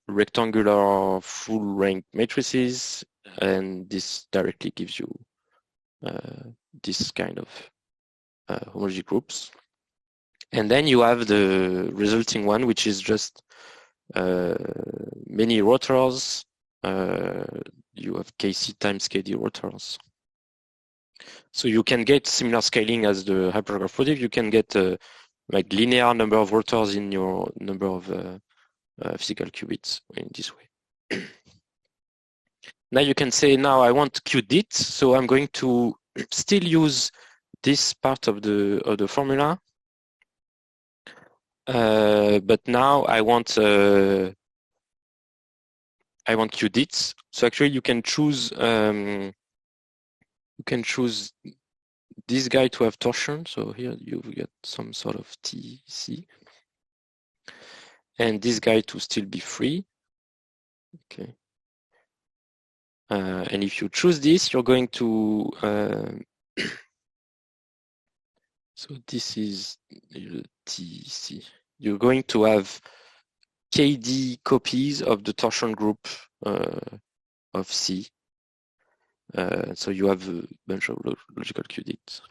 rectangular full rank matrices, and this directly gives you this kind of homology groups. And then you have the resulting one, which is just many rotors. You have KC times KD rotors. So you can get similar scaling as the hypergraph product. You can get like linear number of rotors in your number of physical qubits in this way. Now you can say, now I want Qubits, so I'm going to still use this part of the formula, but now I want Qubits. So actually, you can choose this guy to have torsion. So here you get some sort of TC, and this guy to still be free. Okay. And if you choose this, you're going to so this is TC. You're going to have KD copies of the torsion group of C. So you have a bunch of logical qubits.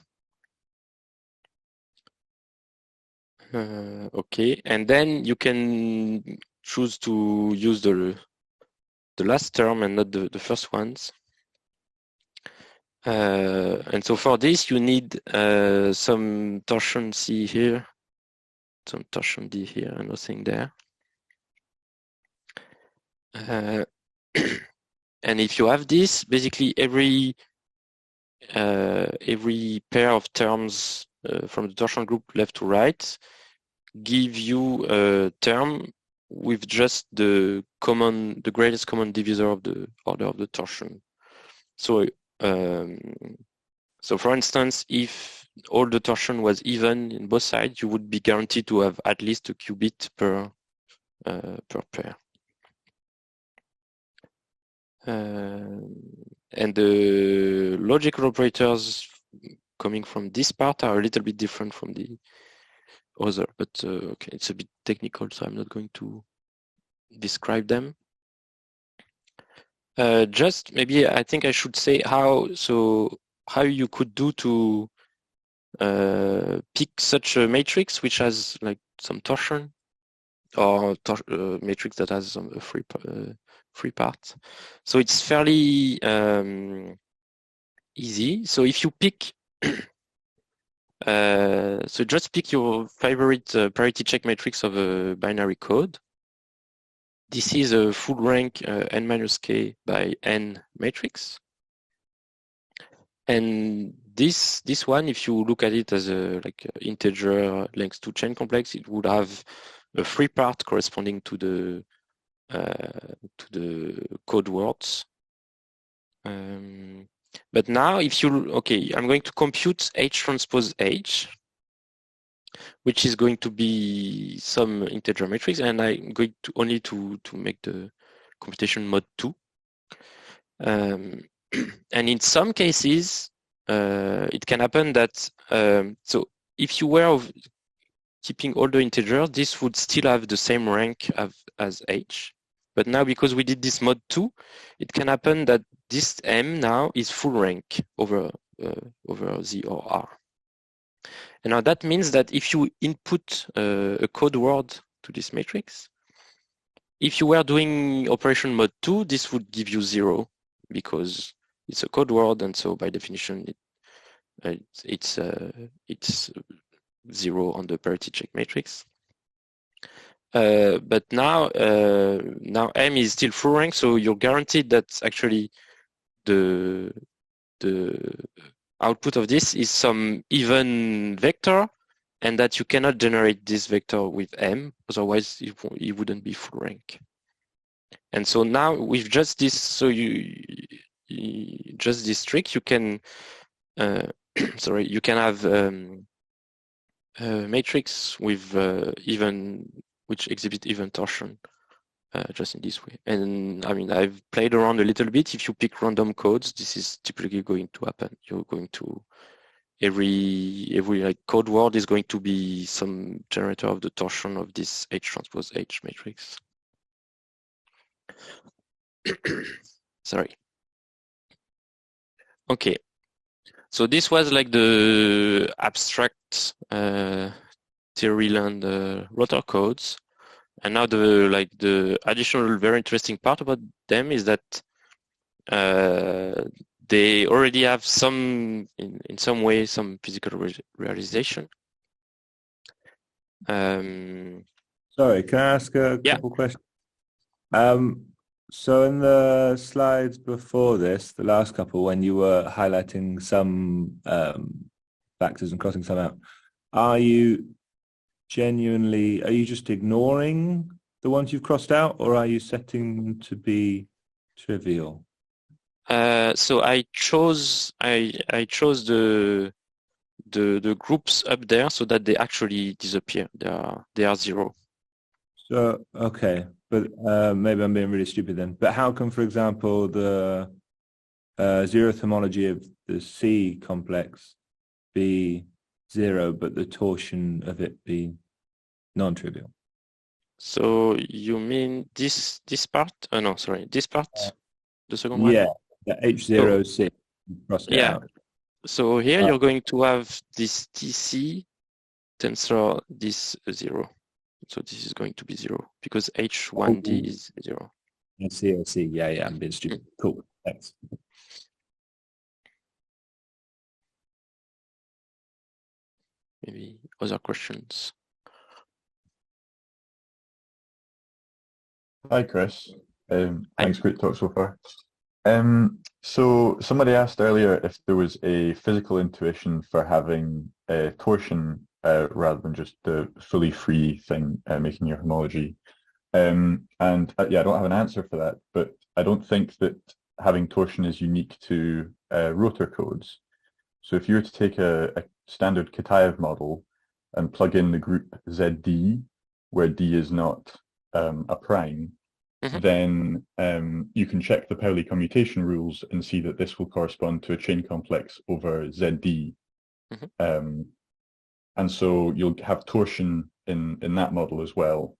Okay, and then you can choose to use the last term and not the first ones. And so for this, you need some torsion C here, some torsion D here, and nothing there. And if you have this, basically every pair of terms from the torsion group left to right give you a term with just the greatest common divisor of the order of the torsion. So for instance, if all the torsion was even in both sides, you would be guaranteed to have at least a qubit per pair. And the logical operators coming from this part are a little bit different from the other, but okay, it's a bit technical, so I'm not going to describe them. Just maybe I think I should say how you could do to pick such a matrix which has like some torsion, or matrix that has some free part. So it's fairly easy. So if you pick, so just pick your favorite parity check matrix of a binary code. This is a full rank n minus k by n matrix. And this one, if you look at it as a integer length to chain complex, it would have a free part corresponding to the code words. But now if you, okay, I'm going to compute H transpose H, which is going to be some integer matrix, and I'm going to only to make the computation mode 2. And in some cases, it can happen that, so if you were keeping all the integers, this would still have the same rank as H. But now, because we did this mod 2, it can happen that this M now is full rank over Z or R. And now that means that if you input a code word to this matrix, if you were doing operation mod 2, this would give you 0 because it's a code word, and so by definition it's 0 on the parity check matrix. But now M is still full rank, so you're guaranteed that actually the output of this is some even vector, and that you cannot generate this vector with M, otherwise it wouldn't be full rank. And so now with just this, so just this trick, you can sorry, you can have a matrix with which exhibit even torsion just in this way. And I mean, I've played around a little bit. If you pick random codes, this is typically going to happen. You're going to every like code word is going to be some generator of the torsion of this H transpose H matrix. Sorry. Okay. So this was like the abstract theory land rotor codes. And now the additional very interesting part about them is that they already have some, in some way, some physical realization.
Sorry, can I ask a couple questions? So in the slides before this, the last couple, when you were highlighting some factors and crossing some out, are you just ignoring the ones you've crossed out, or are you setting them to be trivial?
So I chose the groups up there so that they actually disappear. They are 0.
So okay, but maybe I'm being really stupid then. But how can, for example, the zeroth homology of the C complex be 0, but the torsion of it be non-trivial?
So you mean this part? Oh no, sorry, this part, the second one.
Yeah, the H0C.
Yeah. So here you're going to have this TC tensor this 0. So this is going to be 0 because H1D is 0.
I see. Yeah, I'm being stupid. Cool, thanks.
Maybe other questions?
Hi, Chris. Thanks, great talk so far. So somebody asked earlier if there was a physical intuition for having a torsion rather than just the fully free thing making your homology. Yeah, I don't have an answer for that, but I don't think that having torsion is unique to rotor codes. So if you were to take a standard Kitaev model and plug in the group ZD, where D is not a prime, then you can check the Pauli commutation rules and see that this will correspond to a chain complex over ZD. And so you'll have torsion in that model as well,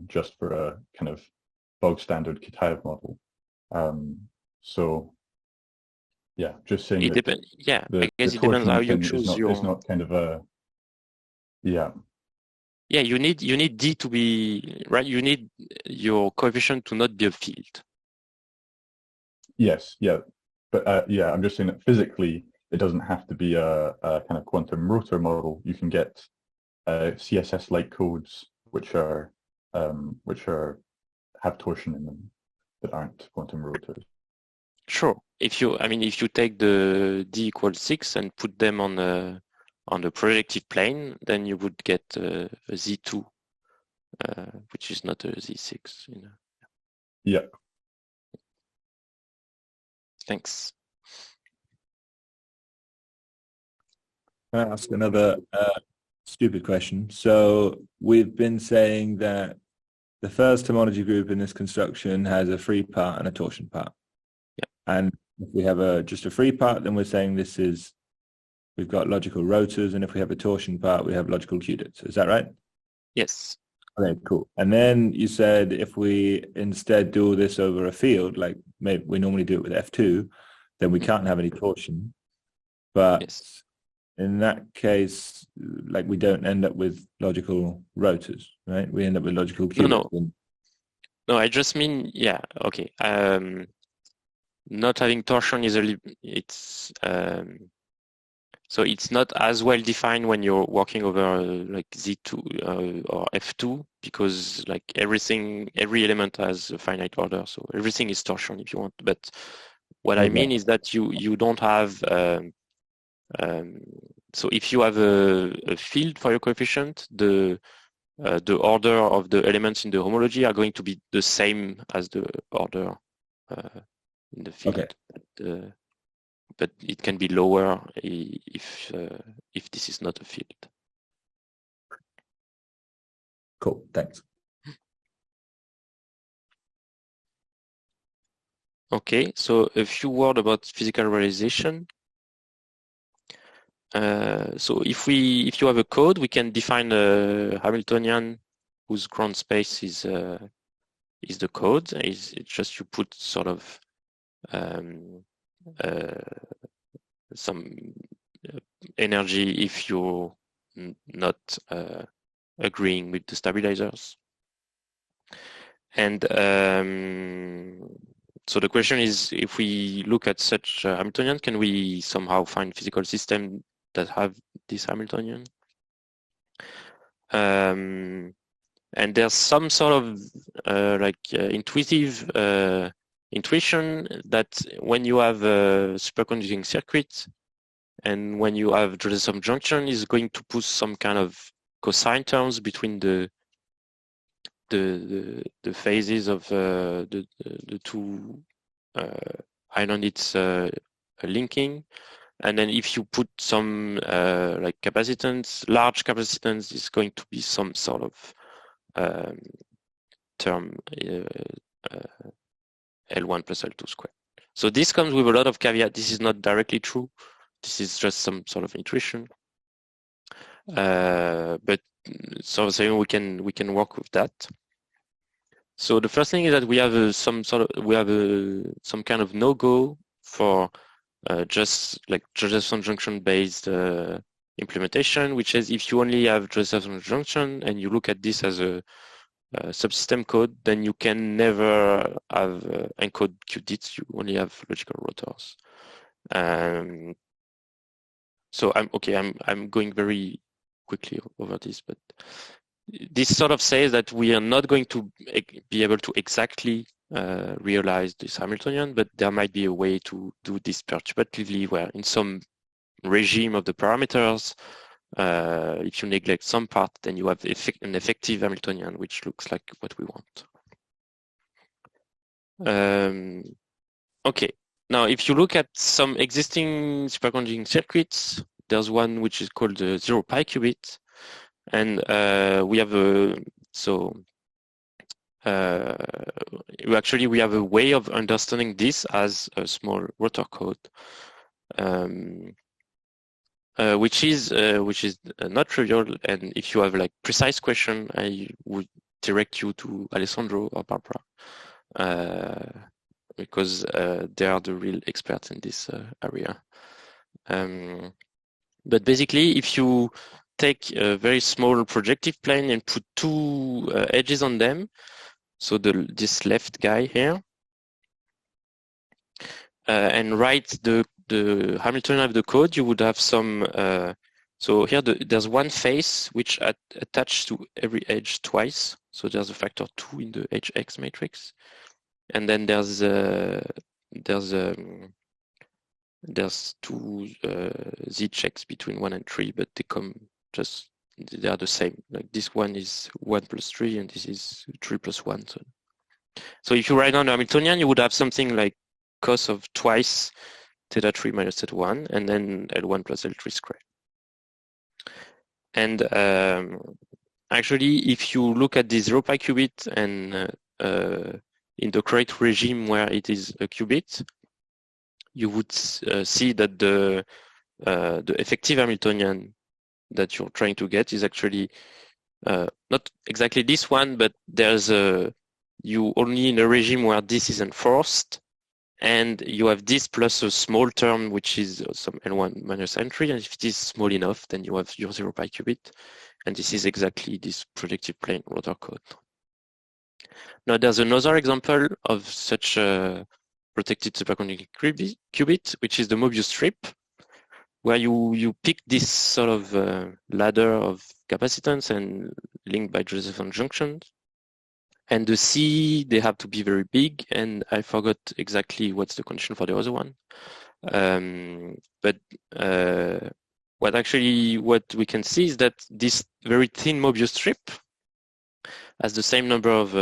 just for a kind of bog standard Kitaev model. So yeah, just saying
it depends. Yeah, I guess it depends how you choose your.
It's not kind of a Yeah,
you need D to be right. You need your coefficient to not be a field.
Yes, yeah, but I'm just saying that physically it doesn't have to be a kind of quantum rotor model. You can get CSS-like codes which have torsion in them that aren't quantum rotors.
Sure. If you take the D equals 6 and put them on the projective plane, then you would get a Z2, which is not a Z6.
Yeah.
Thanks.
Can I ask another stupid question? So we've been saying that the first homology group in this construction has a free part and a torsion part.
Yeah.
And if we have just a free part, then we're saying this is we've got logical rotors, and if we have a torsion part, we have logical qubits. Is that right?
Yes.
Okay, cool. And then you said if we instead do all this over a field, like maybe we normally do it with F2, then we can't have any torsion. But
Yes.
in that case, like we don't end up with logical rotors, right? We end up with logical qubits.
No, I just mean, yeah, okay. Not having torsion is so it's not as well defined when you're working over like Z2 or F2, because like every element has a finite order, so everything is torsion if you want. But what I mean is that you don't have so if you have a field for your coefficient, the order of the elements in the homology are going to be the same as the order in the field.
Okay.
But it can be lower if this is not a field.
Cool, thanks.
Okay, so a few words about physical realization. So if you have a code, we can define a Hamiltonian whose ground space is the code. It's just you put sort of some energy if you're not agreeing with the stabilizers. And so the question is, if we look at such Hamiltonian, can we somehow find physical systems that have this Hamiltonian? And there's some sort of intuitive intuition that when you have a superconducting circuit and when you have Josephson junction, is going to put some kind of cosine terms between the phases of the two ionids linking. And then if you put some like capacitance, large capacitance, is going to be some sort of term L1 plus L2 squared. So this comes with a lot of caveat. This is not directly true. This is just some sort of intuition. But so saying we can work with that. So the first thing is that we have some kind of no-go for just like Josephson junction based implementation, which is if you only have Josephson junction and you look at this as a subsystem code, then you can never have encode qubits. You only have logical rotors. So I'm going very quickly over this, but this sort of says that we are not going to be able to exactly realize this Hamiltonian, but there might be a way to do this perturbatively, where in some regime of the parameters, if you neglect some part, then you have an effective Hamiltonian, which looks like what we want. Okay, now if you look at some existing superconducting circuits, there's one which is called the 0 pi qubit, and we have we have a way of understanding this as a small rotor code. Which is not trivial, and if you have like precise question, I would direct you to Alessandro or Barbara, because they are the real experts in this area. But basically, if you take a very small projective plane and put two edges on them, so this left guy here, and write the Hamiltonian of the code, you would have some. So here there's one face which attached to every edge twice. So there's a factor 2 in the HX matrix, and then there's two Z checks between 1 and 3, but they are the same. Like this one is 1 plus 3, and this is 3 plus 1. So if you write down the Hamiltonian, you would have something like cos of twice theta 3 minus theta 1, and then L1 plus L3 squared. And actually, if you look at the 0 pi qubit and in the correct regime where it is a qubit, you would see that the the effective Hamiltonian that you're trying to get is actually not exactly this one, but there's you only in a regime where this is enforced, and you have this plus a small term, which is some L1 minus N3, and if it is small enough, then you have your 0 pi qubit, and this is exactly this projective plane rotor code. Now there's another example of such a protected superconducting qubit, which is the Mobius strip, where you pick this sort of ladder of capacitance and linked by Josephson junctions. And the C, they have to be very big, and I forgot exactly what's the condition for the other one. But what we can see is that this very thin Mobius strip has the same number of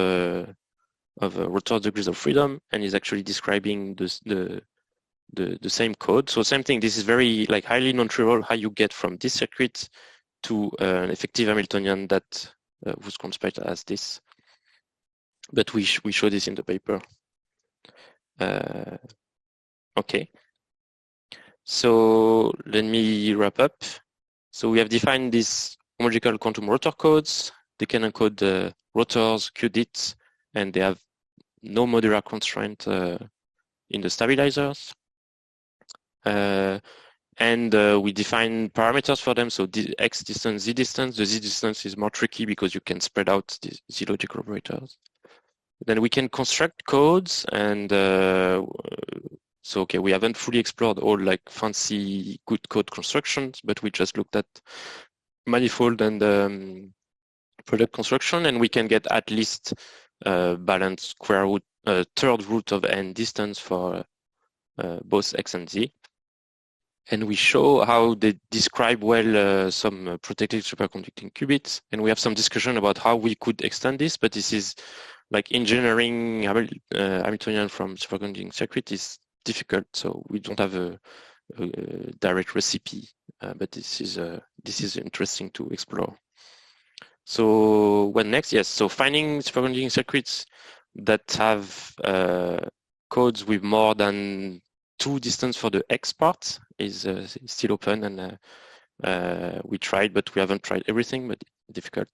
rotor degrees of freedom, and is actually describing the same code. So same thing. This is very highly non-trivial how you get from this circuit to an effective Hamiltonian that was conspired as this. But we show this in the paper. Okay. So let me wrap up. So we have defined these homological quantum rotor codes. They can encode rotors, qubits, and they have no modular constraint in the stabilizers. And we define parameters for them. So the x distance, z distance. The z distance is more tricky because you can spread out the z logical operators. Then we can construct codes, and so okay, we haven't fully explored all fancy good code constructions, but we just looked at manifold and product construction, and we can get at least balanced square root, third root of n distance for both x and z. And we show how they describe well some protected superconducting qubits, and we have some discussion about how we could extend this, but this is engineering Hamiltonian from superconducting circuit is difficult, so we don't have a direct recipe, but this is interesting to explore. So what next? Yes, so finding superconducting circuits that have codes with more than 2 distance for the x part is still open, and we tried, but we haven't tried everything, but difficult.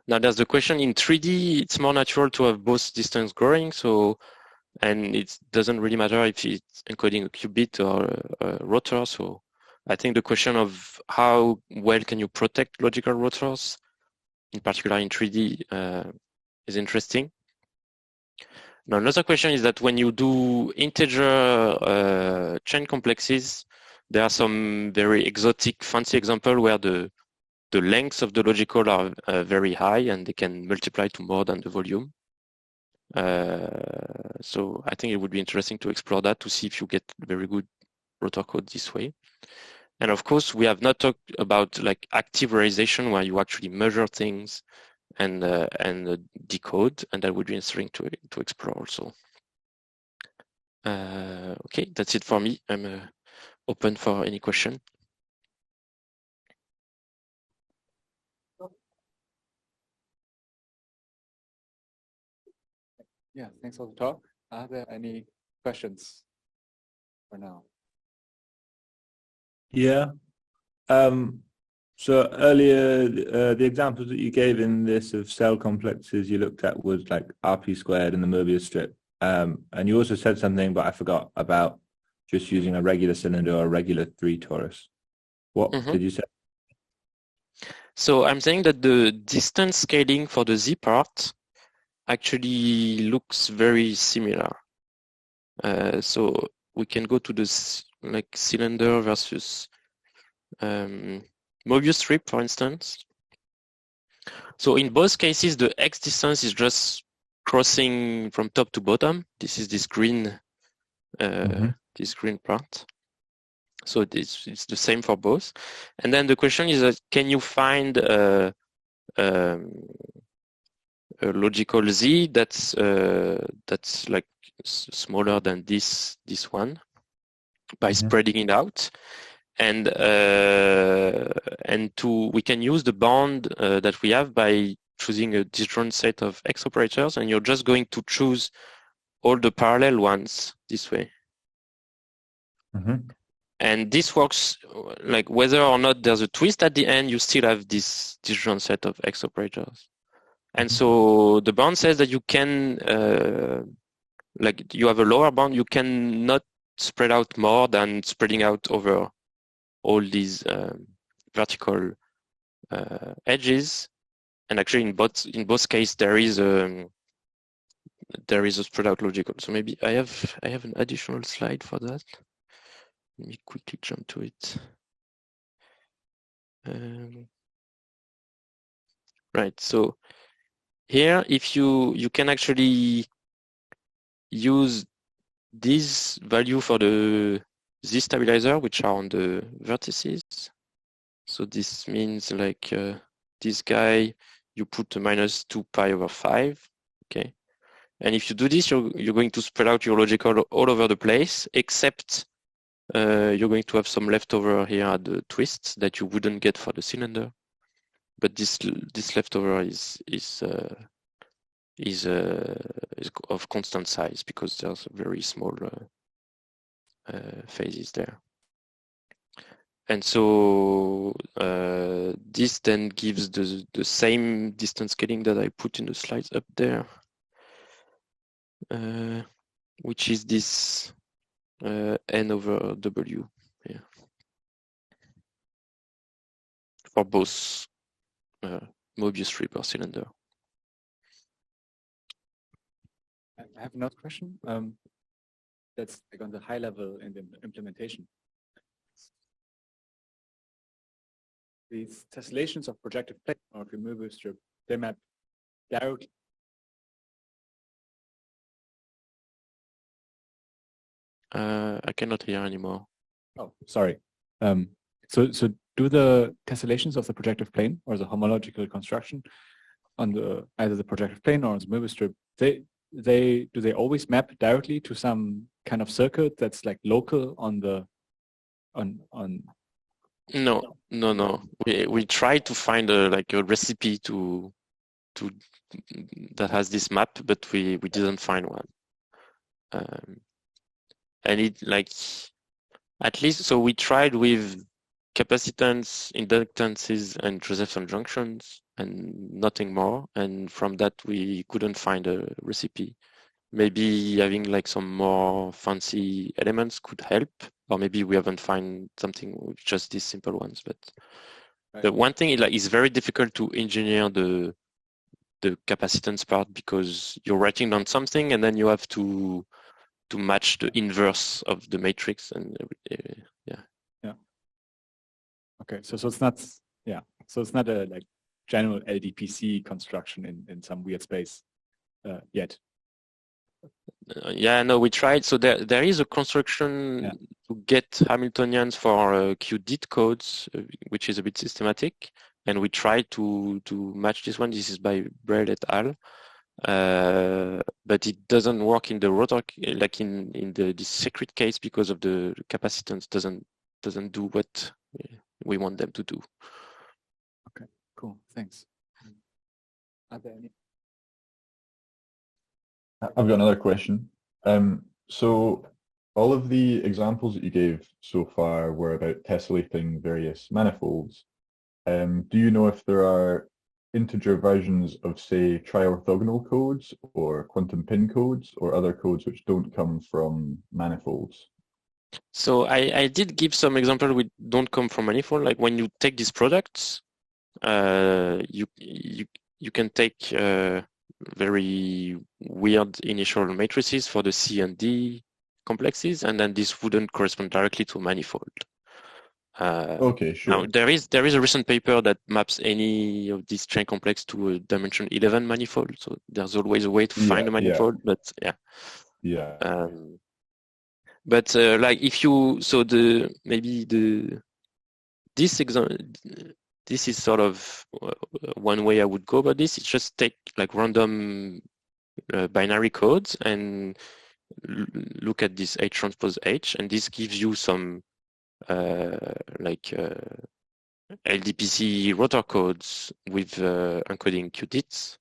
Now there's the question in 3D, it's more natural to have both distance growing, and it doesn't really matter if it's encoding a qubit or a rotor. So I think the question of how well can you protect logical rotors, in particular in 3D, is interesting. Now another question is that when you do integer chain complexes, there are some very exotic, fancy example where the lengths of the logical are very high, and they can multiply to more than the volume. So I think it would be interesting to explore that to see if you get very good rotor code this way. And of course, we have not talked about active realization, where you actually measure things and decode, and that would be interesting to explore also. Okay, that's it for me. I'm open for any question.
Yeah, thanks for the talk. Are there any questions for now?
Yeah. So earlier, the examples that you gave in this of cell complexes you looked at was RP squared and the Mobius strip. And you also said something, but I forgot, about just using a regular cylinder or a regular 3 torus. What did you say?
So I'm saying that the distance scaling for the Z part actually looks very similar. So we can go to this cylinder versus Mobius strip, for instance. So in both cases, the x distance is just crossing from top to bottom. This is this green, this green part. So it's the same for both. And then the question is, can you find a logical Z that's smaller than this one by spreading it out, and we can use the bound that we have by choosing a disjoint set of X operators, and you're just going to choose all the parallel ones this way. And this works like whether or not there's a twist at the end, you still have this disjunct set of X operators. And so the bound says that you can, like you have a lower bound, you cannot spread out more than spreading out over all these vertical edges. And actually in both cases there is a spread out logical. So maybe I have an additional slide for that. Let me quickly jump to it. Right, so here, if you can actually use this value for the Z stabilizer, which are on the vertices. So this means like this guy, you put a minus 2 pi over 5, okay? And if you do this, you're going to spread out your logical all over the place, except you're going to have some leftover here at the twists that you wouldn't get for the cylinder. But this leftover is of constant size because there's very small phases there. And so this then gives the same distance scaling that I put in the slides up there, which is this N over W here for both Mobius strip or cylinder.
I have another question. That's like on the high level in the implementation. These tessellations of projective plane or if you move a strip, they map directly.
I cannot hear anymore.
Oh, sorry. So do the tessellations of the projective plane or the homological construction on the either the projective plane or on the Mobius strip, do they always map directly to some kind of circuit that's like local on the on
No. We tried to find a recipe to that has this map, but we didn't find one. And it like at least so we tried with capacitance, inductances, and Josephson junctions, and nothing more. And from that we couldn't find a recipe. Maybe having like some more fancy elements could help, or maybe we haven't found something with just these simple ones. But
right.
The one thing is like it's very difficult to engineer the capacitance part because you're writing down something and then you have to match the inverse of the matrix and yeah.
Okay, so it's not a like general LDPC construction in some weird space yet.
No, we tried. So there is a construction to get Hamiltonians for Qubit codes, which is a bit systematic, and we tried to match this one. This is by Brel et al. But it doesn't work in the rotor, like in the discrete case, because of the capacitance doesn't do what we want them to do.
Okay, cool. Thanks. Are there any?
I've got another question. So all of the examples that you gave so far were about tessellating various manifolds. Do you know if there are integer versions of, say, triorthogonal codes or quantum pin codes or other codes which don't come from manifolds?
So I did give some example which don't come from manifold. Like when you take these products, you can take very weird initial matrices for the C and D complexes, and then this wouldn't correspond directly to a manifold.
Okay, sure.
Now there is a recent paper that maps any of these chain complex to a dimension 11 manifold. So there's always a way to find a manifold, but yeah.
Yeah.
But like if you this is sort of one way I would go about this. It's just take like random binary codes and look at this H transpose H, and this gives you some LDPC rotor codes with encoding Qubits.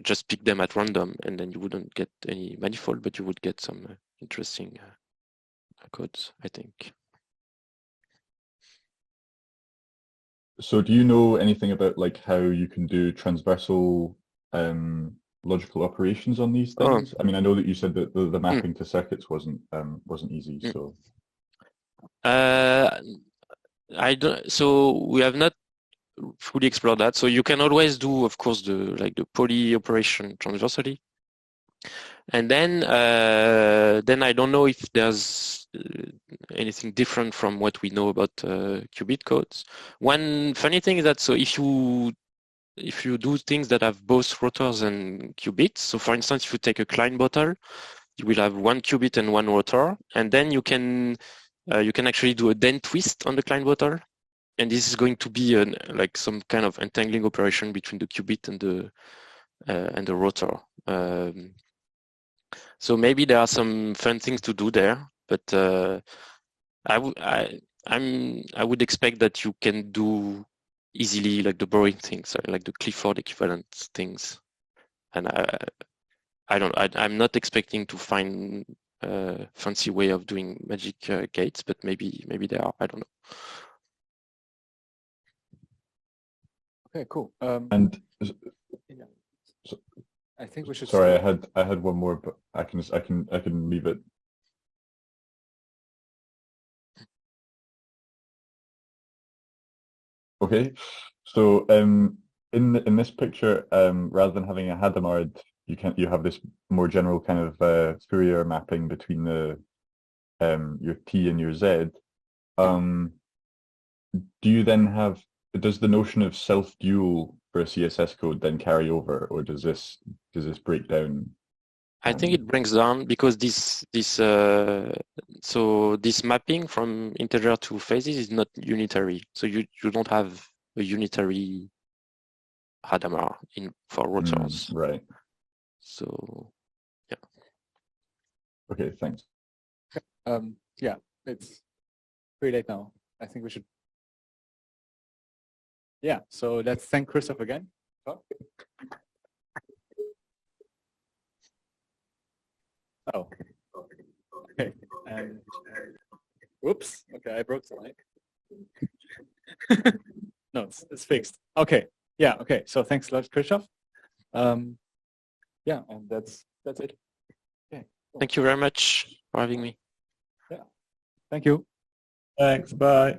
Just pick them at random, and then you wouldn't get any manifold, but you would get some interesting codes, I think.
So do you know anything about like how you can do transversal logical operations on these things? I mean, I know that you said that the mapping to circuits wasn't easy. So
I don't. So we have not fully explored that. So you can always do, of course, the poly operation transversally, and then I don't know if there's anything different from what we know about qubit codes. One funny thing is that so if you do things that have both rotors and qubits, so for instance, if you take a Klein bottle, you will have one qubit and one rotor, and then you can actually do a Dehn twist on the Klein bottle, and this is going to be like some kind of entangling operation between the qubit and the rotor. So maybe there are some fun things to do there, but I would expect that you can do easily like the boring things, like the Clifford equivalent things, and I don't. I'm not expecting to find a fancy way of doing magic gates, but maybe there are. I don't know.
Okay, cool.
and
Yeah. I think we should.
sorry, I had one more, but I can leave it. Okay, so in this picture, rather than having a Hadamard, you have this more general kind of Fourier mapping between the your T and your Z. Do you then have, does the notion of self-dual for a CSS code then carry over, or does this break down?
I think it brings down because this mapping from integer to phases is not unitary. So you don't have a unitary Hadamard for rotors.
Right.
So yeah.
Okay, thanks.
Yeah, it's pretty late now. I think we should. Yeah, so let's thank Christoph again. Oh, okay. And whoops. Okay, I broke the mic. No, it's fixed. Okay. Yeah. Okay. So thanks a lot, Christoph. Yeah, and that's it. Okay. Cool.
Thank you very much for having me.
Yeah. Thank you.
Thanks. Bye.